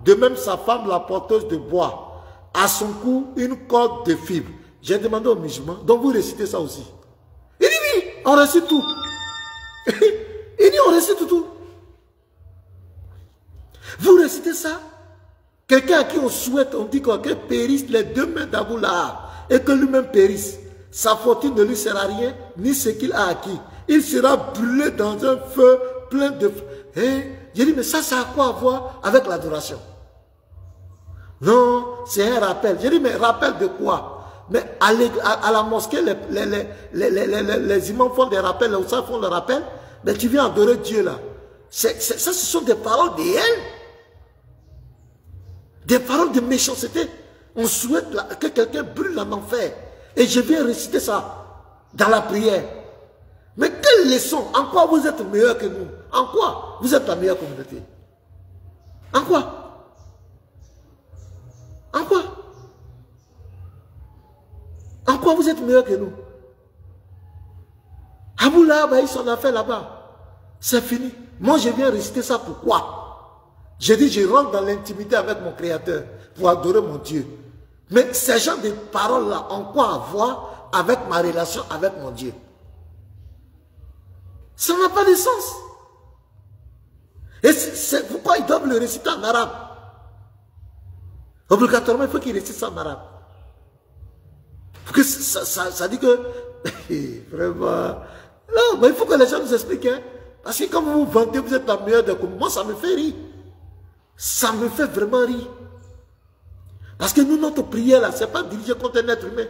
De même sa femme, la porteuse de bois. À son cou, une corde de fibres. J'ai demandé aux musulmans, donc vous récitez ça aussi. Il dit oui, on récite tout. Il dit on récite tout. Vous récitez ça? Quelqu'un à qui on souhaite, on dit que périssent les deux mains d'Abou Lahab et que lui-même périsse. Sa fortune ne lui sert à rien, ni ce qu'il a acquis. Il sera brûlé dans un feu plein de... J'ai dit, mais ça a quoi à voir avec l'adoration? Non, c'est un rappel. J'ai dit, mais rappel de quoi? Mais à la mosquée, les imams font des rappels, les oussas font des rappels. Mais tu viens adorer Dieu là. Ça, ce sont des paroles de haine. Des paroles de méchanceté. On souhaite que quelqu'un brûle en enfer. Et je viens réciter ça dans la prière. Mais quelle leçon? En quoi vous êtes meilleur que nous? En quoi vous êtes la meilleure communauté? En quoi? En quoi? En quoi vous êtes meilleur que nous? Abou Lahab a eu son affaire là-bas. C'est fini. Moi, je viens réciter ça pourquoi? J'ai dit, je rentre dans l'intimité avec mon Créateur pour adorer mon Dieu. Mais ces genres de paroles-là ont quoi à voir avec ma relation avec mon Dieu? Ça n'a pas de sens. Et c'est pourquoi ils doivent le réciter en arabe. Obligatoirement, il faut qu'ils récitent ça en arabe. Parce que ça dit que... Vraiment... Non, mais il faut que les gens nous expliquent. Hein? Parce que quand vous vous vantez, vous êtes la meilleure de communauté. Moi, ça me fait rire. Ça me fait vraiment rire. Parce que nous, notre prière, là, ce n'est pas dirigé contre un être humain.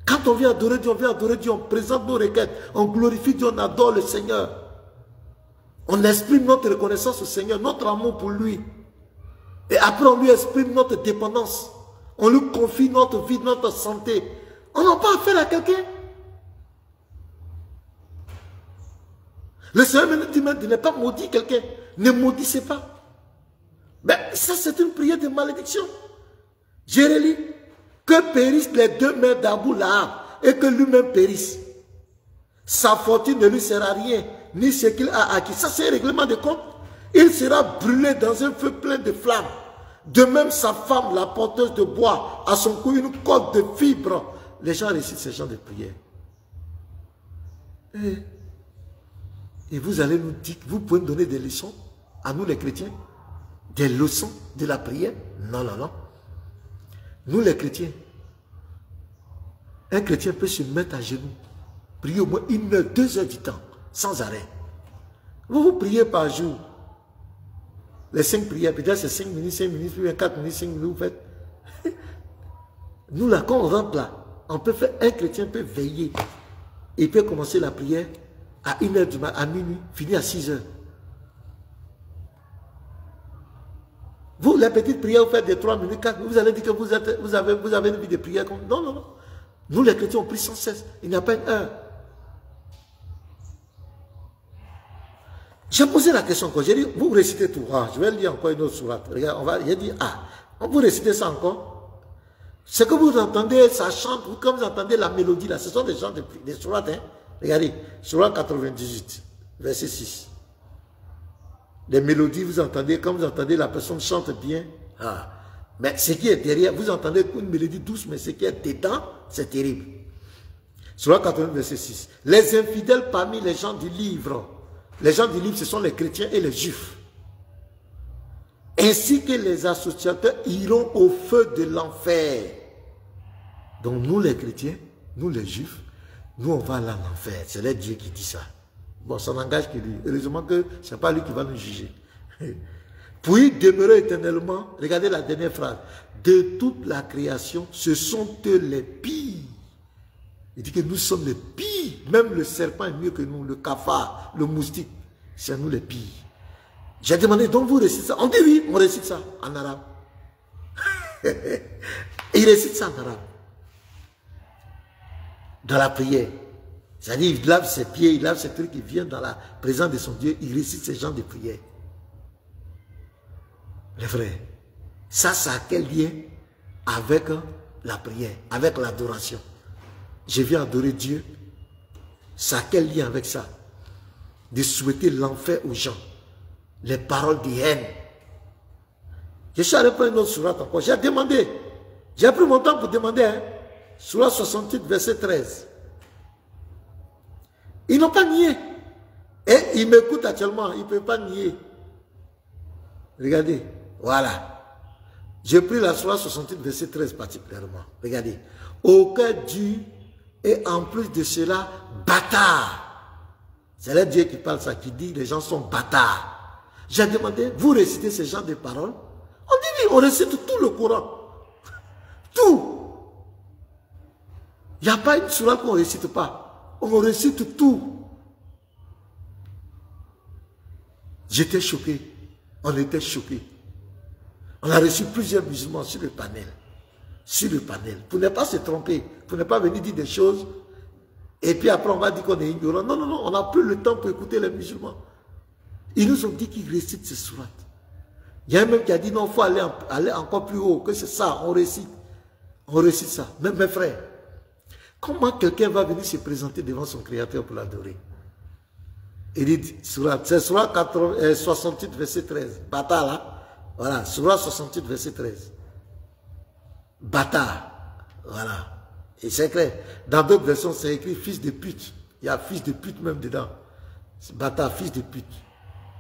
Quand on vient adorer Dieu, on présente nos requêtes, on glorifie Dieu, on adore le Seigneur. On exprime notre reconnaissance au Seigneur, notre amour pour lui. Et après, on lui exprime notre dépendance. On lui confie notre vie, notre santé. On n'a pas affaire à quelqu'un. Le Seigneur nous dit même de ne pas maudire quelqu'un. Ne maudissez pas. Ben, ça, c'est une prière de malédiction. J'ai relu que périssent les deux mains d'Abou Lahab et que lui-même périsse. Sa fortune ne lui sert à rien, ni ce qu'il a acquis. Ça, c'est un règlement de compte. Il sera brûlé dans un feu plein de flammes. De même, sa femme, la porteuse de bois, à son cou une corde de fibres. Les gens récitent ce genre de prière. Et vous allez nous dire, vous pouvez nous donner des leçons à nous les chrétiens? Des leçons de la prière? Non, non, non. Nous les chrétiens, un chrétien peut se mettre à genoux, prier au moins 1 heure, 2 heures du temps, sans arrêt. Vous priez par jour. Les 5 prières, peut-être c'est 5 minutes, puis 4 minutes, 5 minutes, vous faites. Nous là, quand on rentre là, on peut faire, un chrétien peut veiller. Il peut commencer la prière à 1 heure du matin, à minuit, finir à 6 heures. Vous, les petites prières, vous faites des 3 minutes, 4 minutes, vous allez dire que vous avez une vie de prière comme... Non, non, non. Nous, les chrétiens, on prie sans cesse. Il n'y a pas une heure. J'ai posé la question encore. J'ai dit, vous récitez tout. Ah, je vais lire encore une autre sourate. Regarde, j'ai dit, vous récitez ça encore. Ce que vous entendez, ça chante, comme vous entendez la mélodie, là, ce sont des gens des sourates. Hein. Regardez, sourate 98, verset 6. Les mélodies, vous entendez, quand vous entendez la personne chante bien, mais ce qui est derrière, vous entendez une mélodie douce, mais ce qui est dedans, c'est terrible. Sourate 80, verset 6. Les infidèles parmi les gens du livre, les gens du livre, ce sont les chrétiens et les juifs, ainsi que les associateurs iront au feu de l'enfer. Donc nous les chrétiens, nous les juifs, nous on va aller en enfer. C'est le Dieu qui dit ça. Bon, ça n'engage que lui. Heureusement que ce n'est pas lui qui va nous juger. Puis demeurer éternellement, regardez la dernière phrase, de toute la création, ce sont eux les pires. Il dit que nous sommes les pires. Même le serpent est mieux que nous, le cafard, le moustique. C'est nous les pires. J'ai demandé, donc vous récitez ça? On dit oui, on récite ça en arabe. Et il récite ça en arabe. Dans la prière. C'est-à-dire, il lave ses pieds, il lave ses trucs, il vient dans la présence de son Dieu, il récite ces genres de prières. Les frères, ça a quel lien avec la prière, avec l'adoration? Je viens adorer Dieu. Ça a quel lien avec ça? De souhaiter l'enfer aux gens. Les paroles de haine. Je suis allé prendre une autre sourate encore. J'ai demandé. J'ai pris mon temps pour demander. Hein? Sourate 68, verset 13. Ils n'ont pas nié. Et ils m'écoutent actuellement. Ils ne peuvent pas nier. Regardez. Voilà. J'ai pris la sourate 68, verset 13 particulièrement. Regardez. Aucun Dieu et en plus de cela, bâtard. C'est le Dieu qui parle ça, qui dit les gens sont bâtards. J'ai demandé, vous récitez ces genres de paroles? On dit oui, on récite tout le Coran. Tout. Il n'y a pas une sourate qu'on ne récite pas. On récite tout. J'étais choqué. On était choqué. On a reçu plusieurs musulmans sur le panel. Sur le panel. Pour ne pas se tromper. Pour ne pas venir dire des choses. Et puis après, on va dire qu'on est ignorant. Non, non, non. On n'a plus le temps pour écouter les musulmans. Ils nous ont dit qu'ils récitent ces sourates. Il y a un même qui a dit non, il faut aller encore plus haut. Que c'est ça, on récite. On récite ça. Même mes frères. Comment quelqu'un va venir se présenter devant son Créateur pour l'adorer? Il dit, c'est sourate 68, verset 13. Bâtard là. Voilà, sourate 68, verset 13. Bâtard. Voilà. Et c'est clair. Dans d'autres versions, c'est écrit fils de pute. Il y a fils de pute même dedans. C'est bâtard, fils de pute.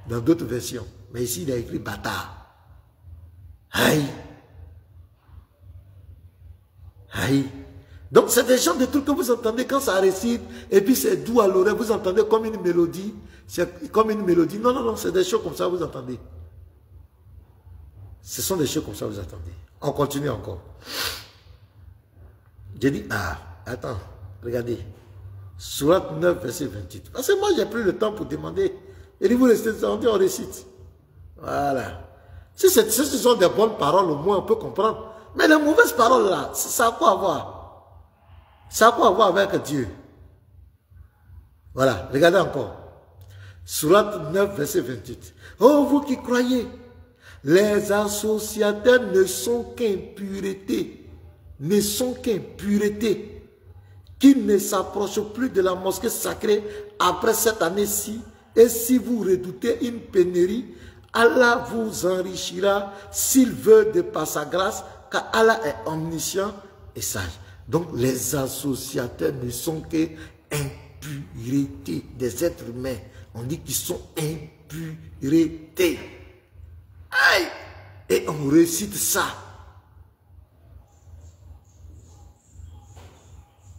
Dans d'autres versions. Mais ici, il a écrit bâtard. Aïe. Aïe. Donc, c'est des genres de trucs que vous entendez quand ça récite, et puis c'est doux à l'oreille, vous entendez comme une mélodie. C'est comme une mélodie. Non, non, non, c'est des choses comme ça, vous entendez. Ce sont des choses comme ça, vous entendez. On continue encore. J'ai dit, ah, attends, regardez. Sourate 9, verset 28. Parce que moi, j'ai pris le temps pour demander. Et dit, vous restez ça, on dit, on récite. Voilà. Si ce sont des bonnes paroles, au moins, on peut comprendre. Mais les mauvaises paroles, là, ça a quoi à voir? Ça a quoi à voir avec Dieu? Voilà, regardez encore. Sourate 9, verset 28. Oh, vous qui croyez, les associateurs ne sont qu'impureté. Ne sont qu'impureté. Qui ne s'approchent plus de la mosquée sacrée après cette année-ci. Et si vous redoutez une pénurie, Allah vous enrichira s'il veut de par sa grâce, car Allah est omniscient et sage. Donc les associateurs ne sont que impureté des êtres humains. On dit qu'ils sont impureté. Aïe! Et on récite ça.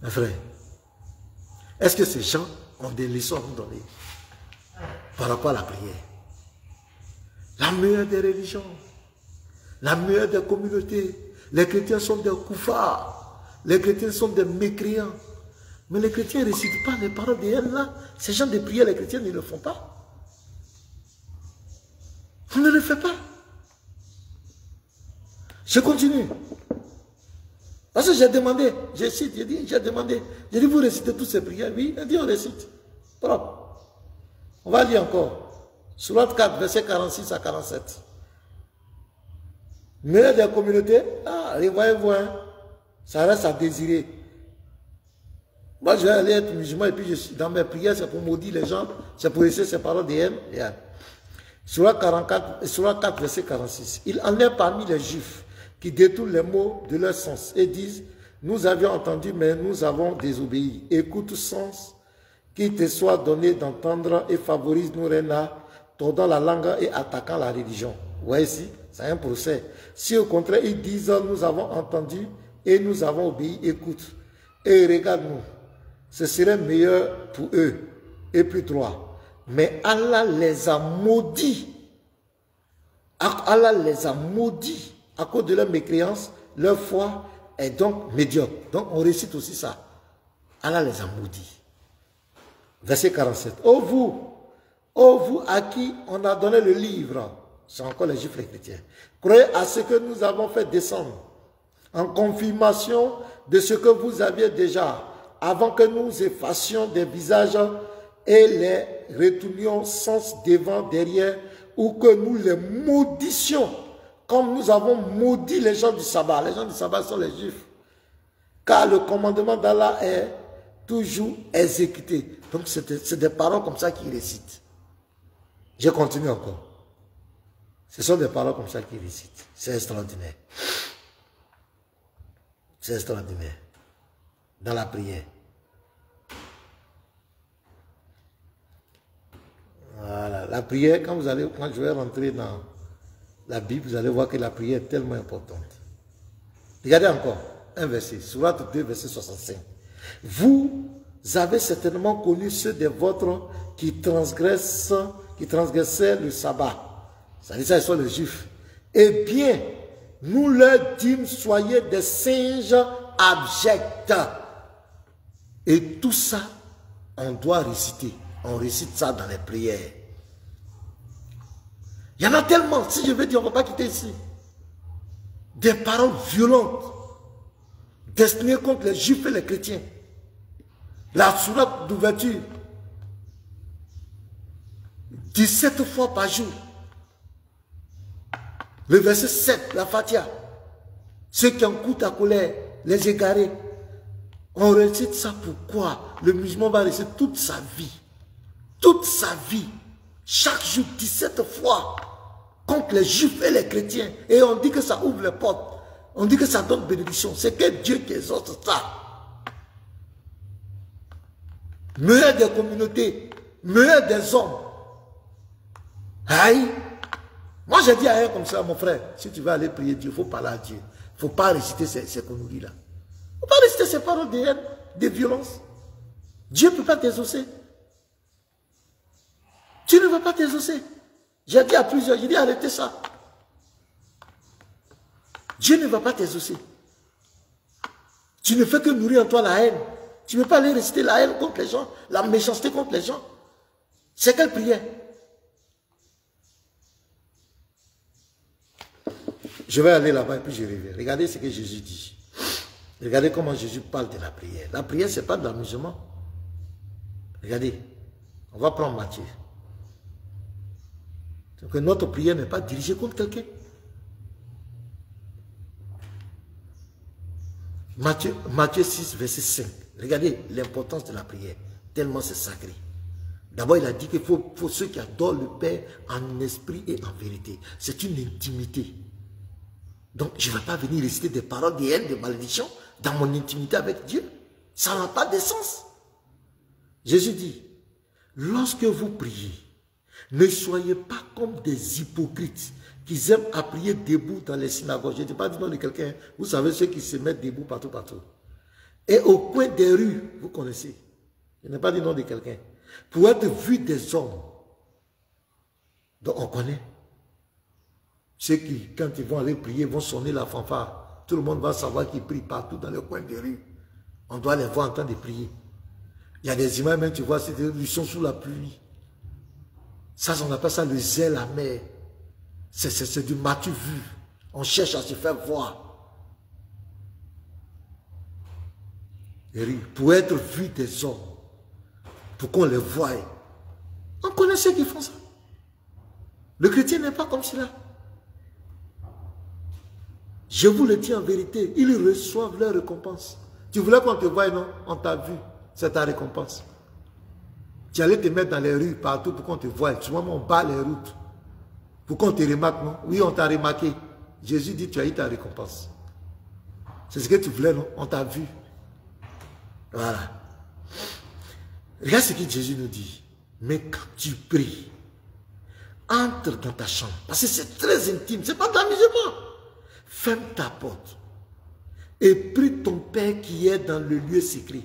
Mes frères, est-ce que ces gens ont des leçons à nous donner par rapport à la prière? La meilleure des religions, la meilleure des communautés. Les chrétiens sont des koufars. Les chrétiens sont des mécréants. Mais les chrétiens ne récitent pas les paroles de haine là. Ces gens de prière, les chrétiens ne le font pas. On ne le fait pas. Je continue. Parce que j'ai demandé, j'ai demandé, vous récitez toutes ces prières? Oui, il dit on récite. Propre. On va lire encore. Sourate 4, verset 46 à 47. Mais des communautés, ah, voyez-vous, hein, ça reste à désirer. Moi, je vais aller être musulman et puis dans mes prières, c'est pour maudire les gens, c'est pour essayer ces paroles de haine. Sourate 4, verset 46. Il en est parmi les juifs qui détournent les mots de leur sens et disent, nous avions entendu, mais nous avons désobéi. Écoute sens qui te soit donné d'entendre et favorise nos reines, tordant la langue et attaquant la religion. Vous voyez ici, c'est un procès. Si au contraire ils disent, nous avons entendu et nous avons obéi, écoute. Et regarde-nous, ce serait meilleur pour eux et plus droit. Mais Allah les a maudits. Allah les a maudits à cause de leur mécréance. Leur foi est donc médiocre. Donc on récite aussi ça. Allah les a maudits. Verset 47. Ô vous à qui on a donné le livre, c'est encore les juifs et les chrétiens, croyez à ce que nous avons fait descendre, en confirmation de ce que vous aviez déjà, avant que nous effacions des visages et les retournions sens devant, derrière, ou que nous les maudissions, comme nous avons maudit les gens du sabbat. Les gens du sabbat sont les juifs. Car le commandement d'Allah est toujours exécuté. Donc c'est des paroles comme ça qu'il récite. Je continue encore. Ce sont des paroles comme ça qu'il récite. C'est extraordinaire. C'est extraordinaire. Dans la prière. Voilà. La prière, quand je vais rentrer dans la Bible, vous allez voir que la prière est tellement importante. Regardez encore. Un verset. Sourate 2, verset 65. Vous avez certainement connu ceux des vôtres qui transgressaient le sabbat. C'est-à-dire ça, ils sont les juifs. Eh bien, nous leur dîmes, soyez des singes abjects. Et tout ça, on doit réciter. On récite ça dans les prières. Il y en a tellement. Si je veux dire, on ne va pas quitter ici. Des paroles violentes destinées contre les juifs et les chrétiens. La sourate d'ouverture, 17 fois par jour. Le verset 7, la Fatiha. Ceux qui encouent ta colère, les égarés. On récite ça pourquoi? Le musulman va réciter toute sa vie. Toute sa vie. Chaque jour, 17 fois. Contre les juifs et les chrétiens. Et on dit que ça ouvre les portes. On dit que ça donne bénédiction. C'est que Dieu qui exauce ça. Meilleur des communautés. Meilleur des hommes. Aïe. Moi, j'ai dit à elle comme ça, mon frère, si tu veux aller prier Dieu, il faut parler à Dieu. Il ne faut pas réciter ces conneries-là. Il ne faut pas réciter ces paroles de haine, de violence. Dieu ne peut pas t'exaucer. Tu ne vas pas t'exaucer. J'ai dit à plusieurs, j'ai dit arrêtez ça. Dieu ne va pas t'exaucer. Tu ne fais que nourrir en toi la haine. Tu ne peux pas aller réciter la haine contre les gens, la méchanceté contre les gens. C'est quelle prière? Je vais aller là-bas et puis je reviens. Regardez ce que Jésus dit. Regardez comment Jésus parle de la prière. La prière, ce n'est pas de l'amusement. Regardez. On va prendre Matthieu. Donc notre prière n'est pas dirigée contre quelqu'un. Matthieu 6, verset 5. Regardez l'importance de la prière. Tellement c'est sacré. D'abord, il a dit qu'il faut ceux qui adorent le Père en esprit et en vérité. C'est une intimité. Donc, je ne vais pas venir réciter des paroles de haine, de malédiction dans mon intimité avec Dieu. Ça n'a pas de sens. Jésus dit, lorsque vous priez, ne soyez pas comme des hypocrites qui aiment à prier debout dans les synagogues. Je ne dis pas du nom de quelqu'un. Vous savez ceux qui se mettent debout partout. Et au coin des rues, vous connaissez. Je n'ai pas dit nom de quelqu'un. Pour être vu des hommes. Donc on connaît. Ceux qui, quand ils vont aller prier, vont sonner la fanfare. Tout le monde va savoir qu'ils prient partout dans le coin des rues. On doit les voir en train de prier. Il y a des images, même tu vois, ils sont sous la pluie. Ça, on appelle ça le zèle amer. C'est du m'as-tu vu. On cherche à se faire voir. Pour être vu des hommes, pour qu'on les voie. On connaît ceux qui font ça. Le chrétien n'est pas comme cela. Je vous le dis en vérité, ils reçoivent leur récompense. Tu voulais qu'on te voie, non? On t'a vu, c'est ta récompense. Tu allais te mettre dans les rues partout pour qu'on te voie. Souvent, on bat les routes. Pour qu'on te remarque, non? Oui, on t'a remarqué. Jésus dit, tu as eu ta récompense. C'est ce que tu voulais, non? On t'a vu. Voilà. Regarde ce que Jésus nous dit. Mais quand tu pries, entre dans ta chambre. Parce que c'est très intime. Ce n'est pas de l'amusement. Ferme ta porte. Et prie ton Père qui est dans le lieu secret.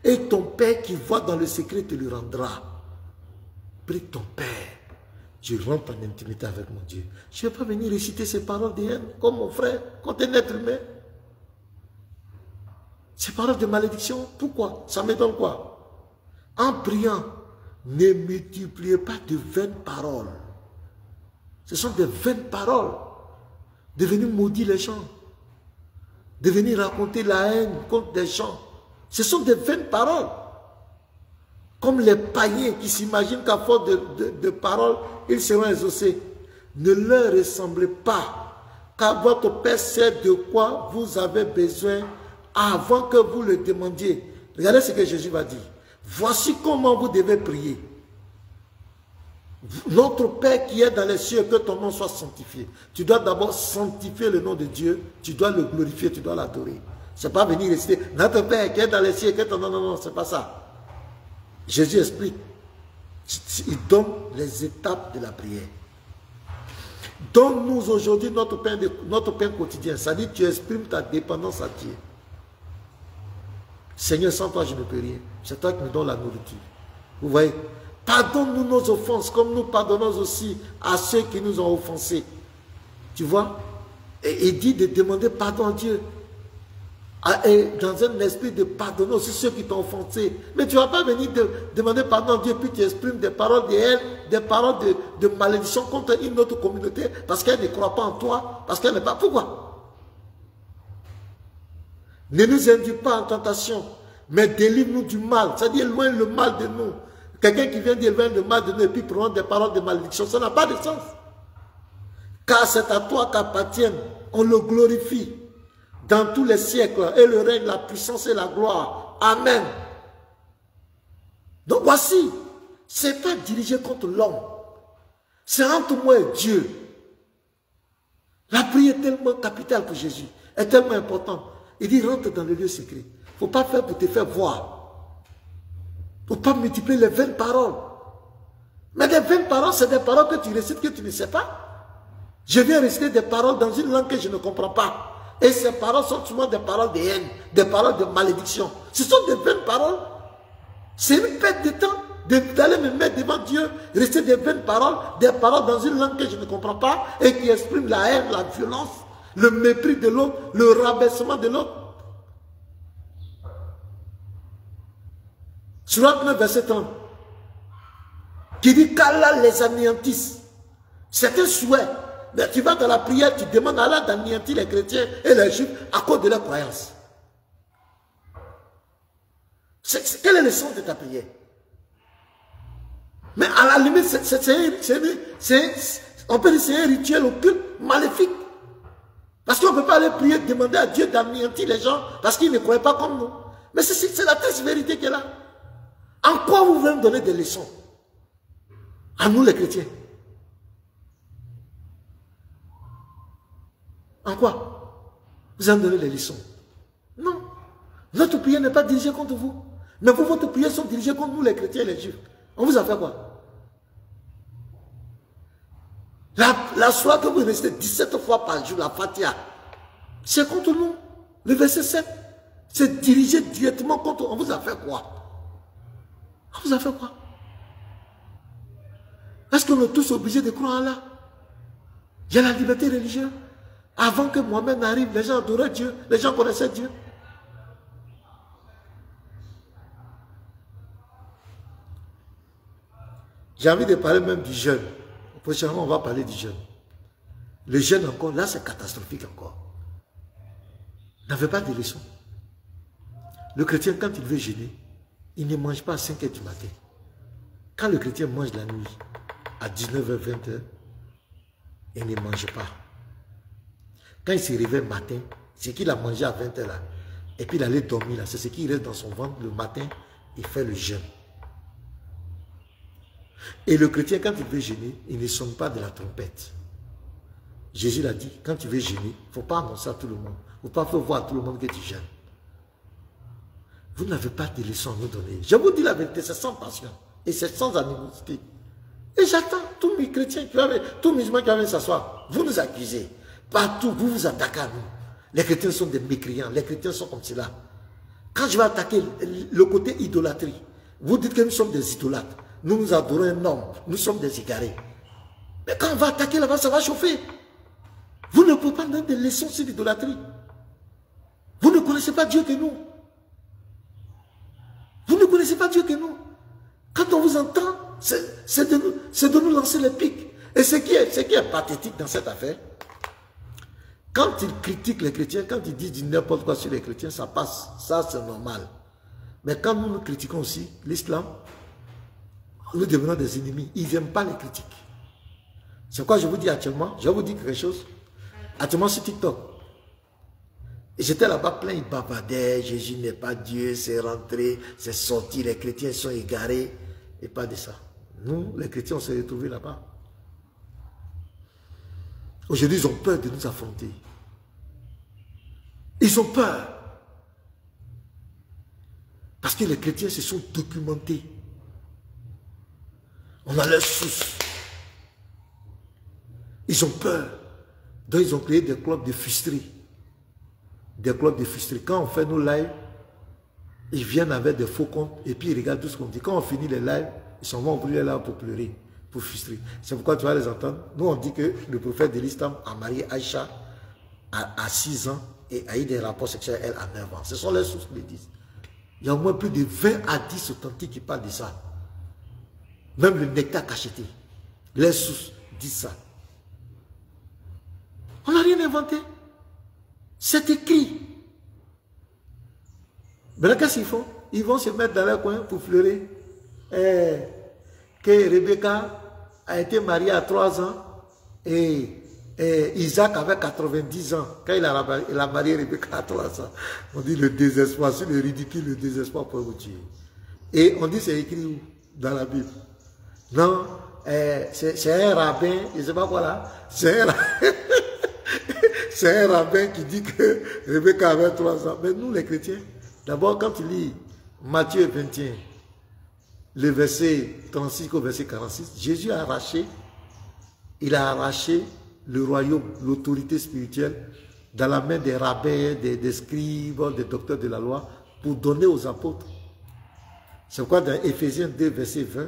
Et ton Père qui voit dans le secret te le rendra. Prie ton Père. Je rentre en intimité avec mon Dieu. Je ne vais pas venir réciter ces paroles de haine comme mon frère, contre un être humain. Ces paroles de malédiction, pourquoi? Ça me donne quoi? En priant, ne multipliez pas de vaines paroles. Ce sont des vaines paroles. De venir maudire les gens. De venir raconter la haine contre des gens. Ce sont des vaines paroles. Comme les païens qui s'imaginent qu'à force de paroles, ils seront exaucés. Ne leur ressemblez pas, car votre Père sait de quoi vous avez besoin avant que vous le demandiez. Regardez ce que Jésus va dire. Voici comment vous devez prier. Notre Père qui est dans les cieux, que ton nom soit sanctifié. Tu dois d'abord sanctifier le nom de Dieu, tu dois le glorifier, tu dois l'adorer. Ce n'est pas venir réciter, notre Père qui est dans les cieux, que ton nom... Non, ce n'est pas ça. Jésus explique. Il donne les étapes de la prière. Donne-nous aujourd'hui notre pain quotidien. Ça dit, tu exprimes ta dépendance à Dieu. Seigneur, sans toi, je ne peux rien. C'est toi qui me donnes la nourriture. Vous voyez? Pardonne-nous nos offenses, comme nous pardonnons aussi à ceux qui nous ont offensés. Tu vois? Et il dit de demander pardon à Dieu. Et dans un esprit de pardonner aussi ceux qui t'ont offensé. Mais tu ne vas pas venir demander pardon à Dieu, puis tu exprimes des paroles de haine, des paroles de malédiction contre une autre communauté, parce qu'elle ne croit pas en toi, parce qu'elle n'est pas... Pourquoi? Ne nous induis pas en tentation, mais délivre-nous du mal. C'est-à-dire, éloigne le mal de nous. Quelqu'un qui vient d'éloigner le mal de nous et puis prononce des paroles de malédiction, ça n'a pas de sens. Car c'est à toi qu'appartiennent, on le glorifie dans tous les siècles, et le règne, la puissance et la gloire. Amen. Donc voici, ce n'est pas dirigé contre l'homme. C'est entre moi et Dieu. La prière est tellement capitale pour Jésus, est tellement importante. Il dit, rentre dans le lieu secret. Il ne faut pas faire pour te faire voir. Il ne faut pas multiplier les vaines paroles. Mais les vaines paroles, c'est des paroles que tu récites que tu ne sais pas. Je viens réciter des paroles dans une langue que je ne comprends pas. Et ces paroles sont souvent des paroles de haine, des paroles de malédiction. Ce sont des vaines paroles. C'est une perte de temps d'aller me mettre devant Dieu, réciter des vaines paroles, des paroles dans une langue que je ne comprends pas et qui expriment la haine, la violence, le mépris de l'autre, le rabaissement de l'autre. Surat 9, verset 30, qui dit qu'Allah les anéantisse. C'est un souhait. Mais tu vas dans la prière, tu demandes à Allah d'anéantir les chrétiens et les juifs à cause de leur croyance. Quel est le sens de ta prière? Mais à la limite, on peut dire que c'est un rituel occulte, maléfique. Parce qu'on ne peut pas aller prier, demander à Dieu d'anéantir les gens parce qu'ils ne croient pas comme nous. Mais c'est la triste vérité qui est là. En quoi vous voulez me donner des leçons? À nous les chrétiens. En quoi? Vous allez me donner les leçons? Non. Notre prière n'est pas dirigée contre vous. Mais vous, votre prière sont dirigées contre nous les chrétiens et les juifs. On vous a fait quoi? La soirée que vous restez 17 fois par jour, la Fatiha, c'est contre nous. Le verset 7, c'est dirigé directement contre nous. On vous a fait quoi? On vous a fait quoi? Est-ce qu'on est tous obligés de croire en Allah? Il y a la liberté religieuse. Avant que Mohamed n'arrive, les gens adoraient Dieu, les gens connaissaient Dieu. J'ai envie de parler même du jeûne. Prochainement, on va parler du jeûne. Le jeûne encore, là c'est catastrophique encore. Il n'avait pas de leçon. Le chrétien, quand il veut jeûner, il ne mange pas à 5 h du matin. Quand le chrétien mange la nuit, à 19 h, 20 h, il ne mange pas. Quand il se réveille le matin, c'est qu'il a mangé à 20 h là, et puis il allait dormir là, c'est ce qui reste dans son ventre le matin, il fait le jeûne. Et le chrétien, quand il veut jeûner, il ne sonne pas de la trompette. Jésus l'a dit, quand tu veux jeûner, il ne faut pas annoncer à tout le monde. Il ne faut pas faire voir à tout le monde que tu jeûnes. Vous n'avez pas de leçons à nous donner. Je vous dis la vérité, c'est sans passion. Et c'est sans animosité. Et j'attends tous mes chrétiens, tous mes musulmans qui viennent s'asseoir. Vous nous accusez. Partout, vous vous attaquez à nous. Les chrétiens sont des mécréants. Les chrétiens sont comme cela. Quand je vais attaquer le côté idolâtrie, vous dites que nous sommes des idolâtres. Nous nous adorons un homme. Nous sommes des égarés. Mais quand on va attaquer là-bas, ça va chauffer. Vous ne pouvez pas donner des leçons sur l'idolâtrie. Vous ne connaissez pas Dieu que nous. connaissez pas Dieu que nous. Quand on vous entend, c'est de nous lancer les pics. Et ce qui est pathétique dans cette affaire, quand ils critiquent les chrétiens, quand ils disent n'importe quoi sur les chrétiens, ça passe. Ça, c'est normal. Mais quand nous critiquons aussi l'islam, nous devenons des ennemis. Ils n'aiment pas les critiques. C'est quoi je vous dis actuellement? Je vais vous dire quelque chose. Actuellement sur TikTok. J'étais là-bas plein, ils bavardaient, Jésus n'est pas Dieu, c'est rentré, c'est sorti, les chrétiens sont égarés. Et pas de ça. Nous, les chrétiens, on s'est retrouvés là-bas. Aujourd'hui, ils ont peur de nous affronter. Ils ont peur. Parce que les chrétiens se sont documentés. On a leur source. Ils ont peur. Donc, ils ont créé des clubs de frustrés. Des clubs de frustrés. Quand on fait nos lives, ils viennent avec des faux comptes et puis ils regardent tout ce qu'on dit. Quand on finit les lives, ils s'en vont ouvrir là pour pleurer, pour frustrer. C'est pourquoi tu vas les entendre. Nous, on dit que le prophète de l'islam a marié Aïcha à 6 ans et a eu des rapports sexuels, elle, à 9 ans. Ce sont les sources qui le disent. Il y a au moins plus de 20 hadiths authentiques qui parlent de ça. Même le nectar cacheté. Les sources disent ça. On n'a rien inventé. C'est écrit. Mais qu'est-ce qu'ils font? Ils vont se mettre dans leur coin pour pleurer. Que Rebecca a été mariée à 3 ans et Isaac avait 90 ans. Quand il a marié Rebecca à 3 ans, on dit le désespoir, c'est le ridicule, le désespoir pour vous tuer. Et on dit c'est écrit où? Dans la Bible. Non, c'est un rabbin, je ne sais pas quoi là, c'est un rabbin qui dit que Rebecca avait 3 ans. Mais nous les chrétiens, d'abord quand tu lis Matthieu 21, le verset 36 au verset 46, Jésus a arraché, le royaume, l'autorité spirituelle dans la main des rabbins, des scribes, des docteurs de la loi pour donner aux apôtres. C'est pourquoi dans Éphésiens 2 verset 20,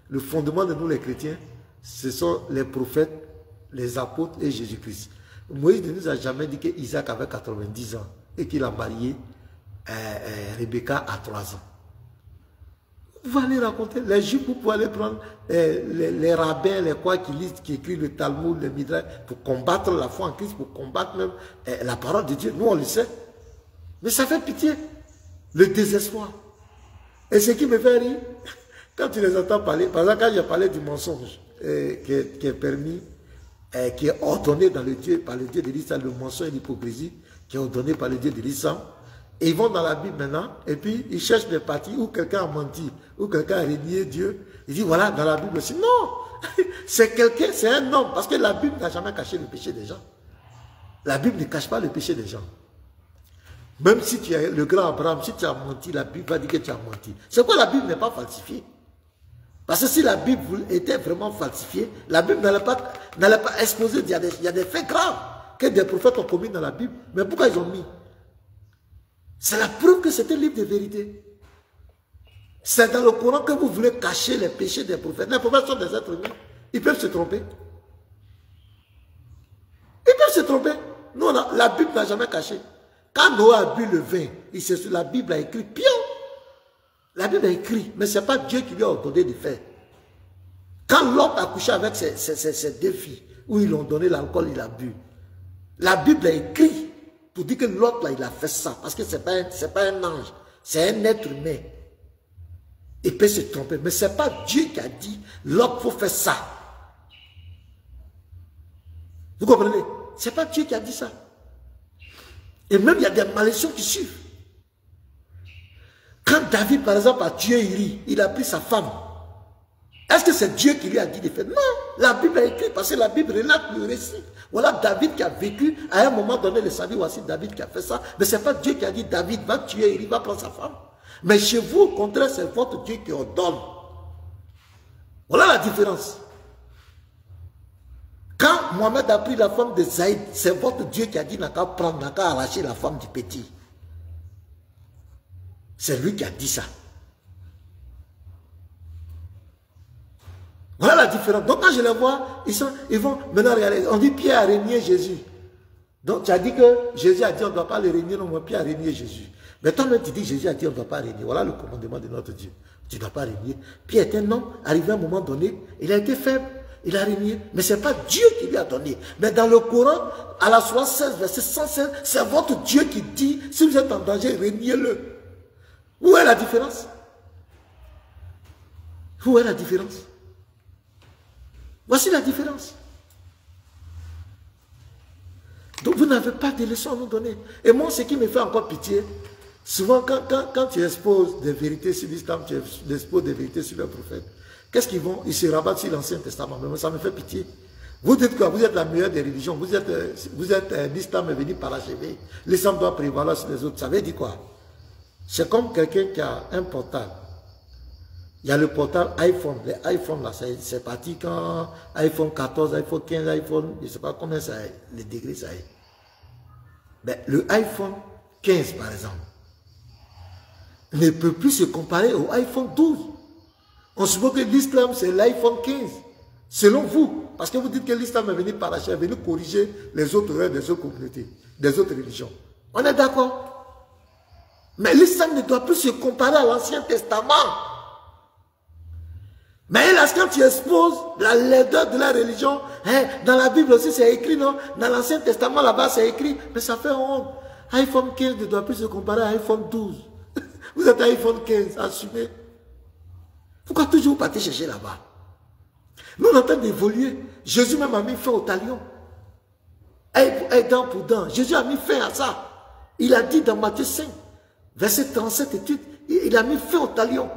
le fondement de nous les chrétiens, ce sont les prophètes, les apôtres et Jésus-Christ. Moïse ne nous a jamais dit qu'Isaac avait 90 ans et qu'il a marié Rebecca à 3 ans. Vous allez raconter, les Juifs, vous pouvez aller prendre les rabbins, les quoi qui lisent, qui écrivent le Talmud, le Midrash, pour combattre la foi en Christ, pour combattre même la parole de Dieu. Nous, on le sait. Mais ça fait pitié. Le désespoir. Et ce qui me fait rire, quand tu les entends parler, par exemple, quand j'ai parlé du mensonge qui est permis, qui est ordonné par le Dieu de l'islam, le mensonge et l'hypocrisie, qui est ordonné par le Dieu de l'islam, et ils vont dans la Bible maintenant, et puis ils cherchent des parties où quelqu'un a menti, où quelqu'un a renié Dieu. Ils disent, voilà, dans la Bible aussi. Non, c'est quelqu'un, c'est un homme, parce que la Bible n'a jamais caché le péché des gens. La Bible ne cache pas le péché des gens. Même si tu es le grand Abraham, si tu as menti, la Bible va dire que tu as menti. C'est quoi la Bible n'est pas falsifiée? Parce que si la Bible était vraiment falsifiée, la Bible n'allait pas exposer, il y a des faits graves que des prophètes ont commis dans la Bible. Mais pourquoi ils ont mis? C'est la preuve que c'est un livre de vérité. C'est dans le Coran que vous voulez cacher les péchés des prophètes. Les prophètes sont des êtres humains. Ils peuvent se tromper. Ils peuvent se tromper. Nous, la Bible n'a jamais caché. Quand Noé a bu le vin, la Bible a écrit, pion. La Bible a écrit, mais ce n'est pas Dieu qui lui a ordonné de faire. Quand Lot a couché avec ses 2 filles, où ils lui ont donné l'alcool, il a bu. La Bible a écrit pour dire que l'autre là, il a fait ça. Parce que ce n'est pas un ange, c'est un être humain. Il peut se tromper, mais ce n'est pas Dieu qui a dit, l'autre, il faut faire ça. Vous comprenez? Ce n'est pas Dieu qui a dit ça. Et même il y a des malédictions qui suivent. Quand David, par exemple, a tué Uri, il a pris sa femme. Est-ce que c'est Dieu qui lui a dit de faire? Non, la Bible a écrit, parce que la Bible relate le récit. Voilà David qui a vécu, à un moment donné, le salut, voici David qui a fait ça. Mais ce n'est pas Dieu qui a dit, David va tuer Uri, va prendre sa femme. Mais chez vous, au contraire, c'est votre Dieu qui ordonne. Voilà la différence. Quand Mohamed a pris la femme de Zaïd, c'est votre Dieu qui a dit, n'a qu'à prendre, n'a qu'à arracher la femme du petit. C'est lui qui a dit ça. Voilà la différence. Donc quand je les vois, ils vont maintenant regarder. On dit Pierre a régné Jésus. Donc tu as dit que Jésus a dit on ne doit pas le régner, non, mais Pierre a régné Jésus. Mais toi-même, tu dis, Jésus a dit, on ne doit pas régner. Voilà le commandement de notre Dieu. Tu ne dois pas régner. Pierre est un homme, arrivé à un moment donné, il a été faible, il a régné. Mais ce n'est pas Dieu qui lui a donné. Mais dans le Coran, à la 76, verset 116, c'est votre Dieu qui dit, si vous êtes en danger, régnez-le. Où est la différence? Où est la différence? Voici la différence. Donc vous n'avez pas de leçons à nous donner. Et moi, ce qui me fait encore pitié, souvent quand tu exposes des vérités sur l'islam, tu exposes des vérités sur le prophète, qu'est-ce qu'ils vont? Ils se rabattent sur l'Ancien Testament. Mais moi, ça me fait pitié. Vous dites que vous êtes la meilleure des religions, vous êtes l'islam est venu parachever, l'islam doit prévaloir sur les autres. Ça veut dire quoi? C'est comme quelqu'un qui a un portable. Il y a le portable iPhone. Les iPhones là, c'est parti quand iPhone 14, iPhone 15, iPhone, je ne sais pas combien ça est, les degrés ça est. Mais le iPhone 15 par exemple, ne peut plus se comparer au iPhone 12. On suppose que l'islam c'est l'iPhone 15. Selon vous, parce que vous dites que l'islam est venu parachever, est venu corriger les autres règles des autres communautés, des autres religions. On est d'accord? Mais l'islam ne doit plus se comparer à l'Ancien Testament. Mais là, quand tu exposes la laideur de la religion, hein, dans la Bible aussi c'est écrit, non? Dans l'Ancien Testament là-bas c'est écrit, mais ça fait honte. iPhone 15 ne doit plus se comparer à iPhone 12. Vous êtes à iPhone 15, assumez. Pourquoi toujours partez chercher là-bas? Nous on est en train d'évoluer. Jésus même a mis fin au talion. Et dent pour dent. Jésus a mis fin à ça. Il a dit dans Matthieu 5, verset 37 et 8, il a mis fin au talion.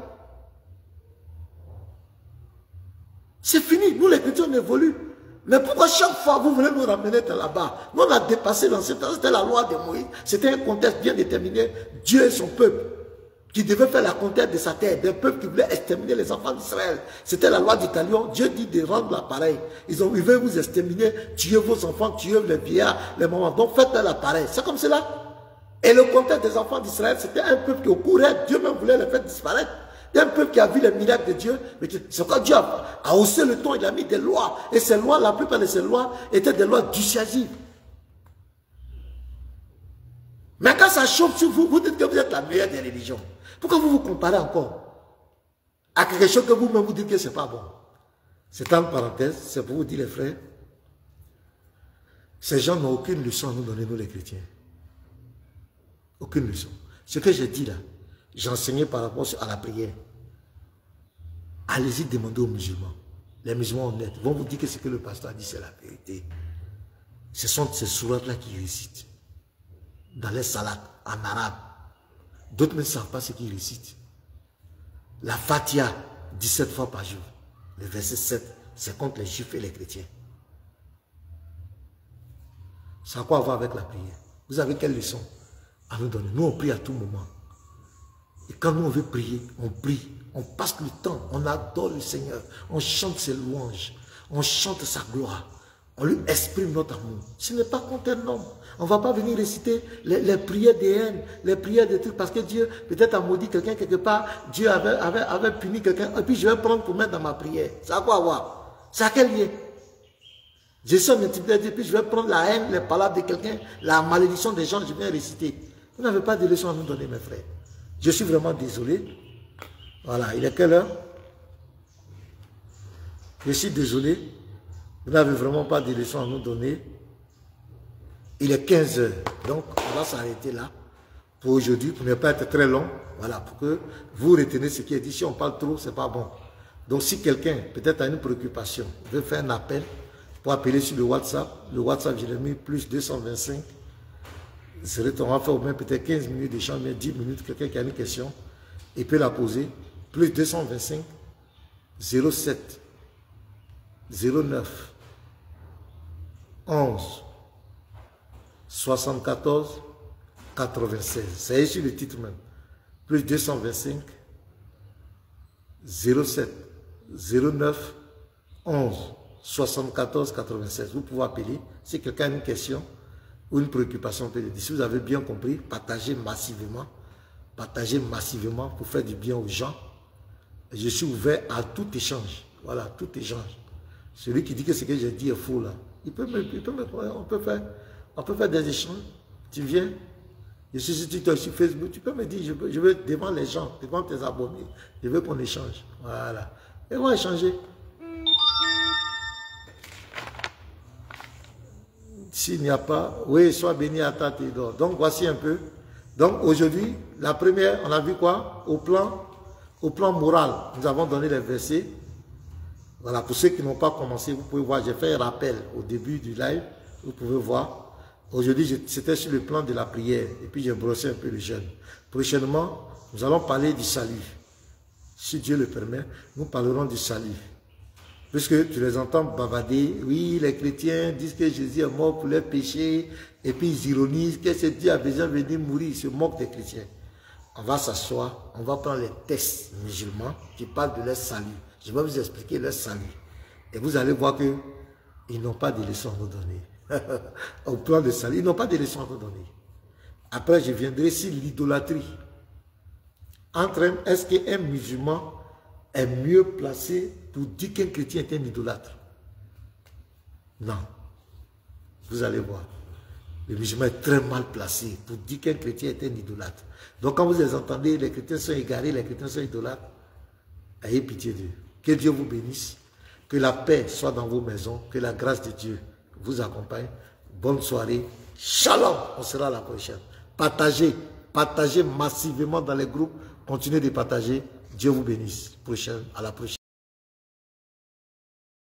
C'est fini, nous les chrétiens on évolue. Mais pourquoi chaque fois vous voulez nous ramener là-bas? Nous on a dépassé l'ancien temps, c'était la loi de Moïse. C'était un contexte bien déterminé. Dieu et son peuple qui devait faire la conquête de sa terre. Des peuples qui voulaient exterminer les enfants d'Israël. C'était la loi du talion. Dieu dit de rendre l'appareil. Ils veulent vous exterminer, tuer vos enfants, tuer les vieillards, les mamans. Donc faites l'appareil. C'est comme cela. Et le contexte des enfants d'Israël, c'était un peuple qui au courait. Dieu même voulait les faire disparaître. Un peuple qui a vu les miracles de Dieu, c'est quoi Dieu a haussé le ton, il a mis des lois. Et ces lois, la plupart de ces lois étaient des lois dissuasives. Mais quand ça chauffe sur vous, vous dites que vous êtes la meilleure des religions. Pourquoi vous vous comparez encore à quelque chose que vous-même vous dites que ce n'est pas bon? C'est en parenthèse, c'est pour vous dire les frères, ces gens n'ont aucune leçon à nous donner, nous les chrétiens. Aucune leçon. Ce que j'ai dit là, j'ai enseigné par rapport à la prière. Allez-y demander aux musulmans. Les musulmans honnêtes vont vous dire que ce que le pasteur a dit, c'est la vérité. Ce sont ces sourates-là qui récitent. Dans les salades, en arabe. D'autres ne savent pas ce qu'ils récitent. La Fatiha, 17 fois par jour. Le verset 7, c'est contre les juifs et les chrétiens. Ça a quoi à voir avec la prière? Vous avez quelle leçon à nous donner? Nous, on prie à tout moment. Et quand nous on veut prier, on prie, on passe le temps, on adore le Seigneur, on chante ses louanges, on chante sa gloire, on lui exprime notre amour. Ce n'est pas contre un homme. On ne va pas venir réciter les prières des haines, les prières des trucs, parce que Dieu peut-être a maudit quelqu'un quelque part, Dieu avait puni quelqu'un, et puis je vais prendre pour mettre dans ma prière. Ça a quoi à voir? C'est à quel lien? Je suis multiplié, puis je vais prendre la haine, les palabres de quelqu'un, la malédiction des gens, je viens réciter. Vous n'avez pas de leçon à nous donner, mes frères. Je suis vraiment désolé. Voilà, il est quelle heure? Je suis désolé. Vous n'avez vraiment pas de leçons à nous donner. Il est 15 heures. Donc, on va s'arrêter là pour aujourd'hui, pour ne pas être très long. Voilà, pour que vous retenez ce qui est dit. Si on parle trop, ce n'est pas bon. Donc, si quelqu'un, peut-être a une préoccupation, veut faire un appel, pour appeler sur le WhatsApp. Le WhatsApp, je l'ai mis plus 225. On va faire au moins peut-être 15 minutes d'échange, mais 10 minutes, quelqu'un qui a une question, il peut la poser. Plus 225 07 09 11 74 96. C'est ici le titre même. Plus 225 07 09 11 74 96. Vous pouvez appeler si quelqu'un a une question ou une préoccupation. Si vous avez bien compris, partagez massivement pour faire du bien aux gens. Je suis ouvert à tout échange. Voilà, tout échange. Celui qui dit que ce que j'ai dit est faux là, on peut faire des échanges. Tu viens, Je suis sur TikTok, sur Facebook. Tu peux me dire, je veux devant les gens, devant tes abonnés. Je veux qu'on échange. Voilà. Et on va échanger. S'il n'y a pas, oui, sois béni à ta Théodore. Donc, voici un peu. Donc, aujourd'hui, la première, on a vu quoi? Au plan moral, nous avons donné les versets. Voilà, pour ceux qui n'ont pas commencé, vous pouvez voir, j'ai fait un rappel au début du live. Vous pouvez voir. Aujourd'hui, c'était sur le plan de la prière. Et puis, j'ai brossé un peu le jeûne. Prochainement, nous allons parler du salut. Si Dieu le permet, nous parlerons du salut. Puisque tu les entends bavader, oui, les chrétiens disent que Jésus est mort pour leurs péchés, et puis ils ironisent que ce Dieu a besoin de venir mourir, ils se moquent des chrétiens. On va s'asseoir, on va prendre les textes musulmans qui parlent de leur salut. Je vais vous expliquer leur salut. Et vous allez voir qu'ils n'ont pas de leçons à nous donner. Au plan de salut, ils n'ont pas de leçons à nous donner. Après, je viendrai sur l'idolâtrie. Est-ce qu'un musulman est mieux placé pour dire qu'un chrétien est un idolâtre? Non. Vous allez voir. Le musulman est très mal placé pour dire qu'un chrétien est un idolâtre. Donc quand vous les entendez, les chrétiens sont égarés, les chrétiens sont idolâtres, ayez pitié d'eux. Que Dieu vous bénisse. Que la paix soit dans vos maisons. Que la grâce de Dieu vous accompagne. Bonne soirée. Shalom. On sera à la prochaine. Partagez. Partagez massivement dans les groupes. Continuez de partager. Dieu vous bénisse. À la prochaine.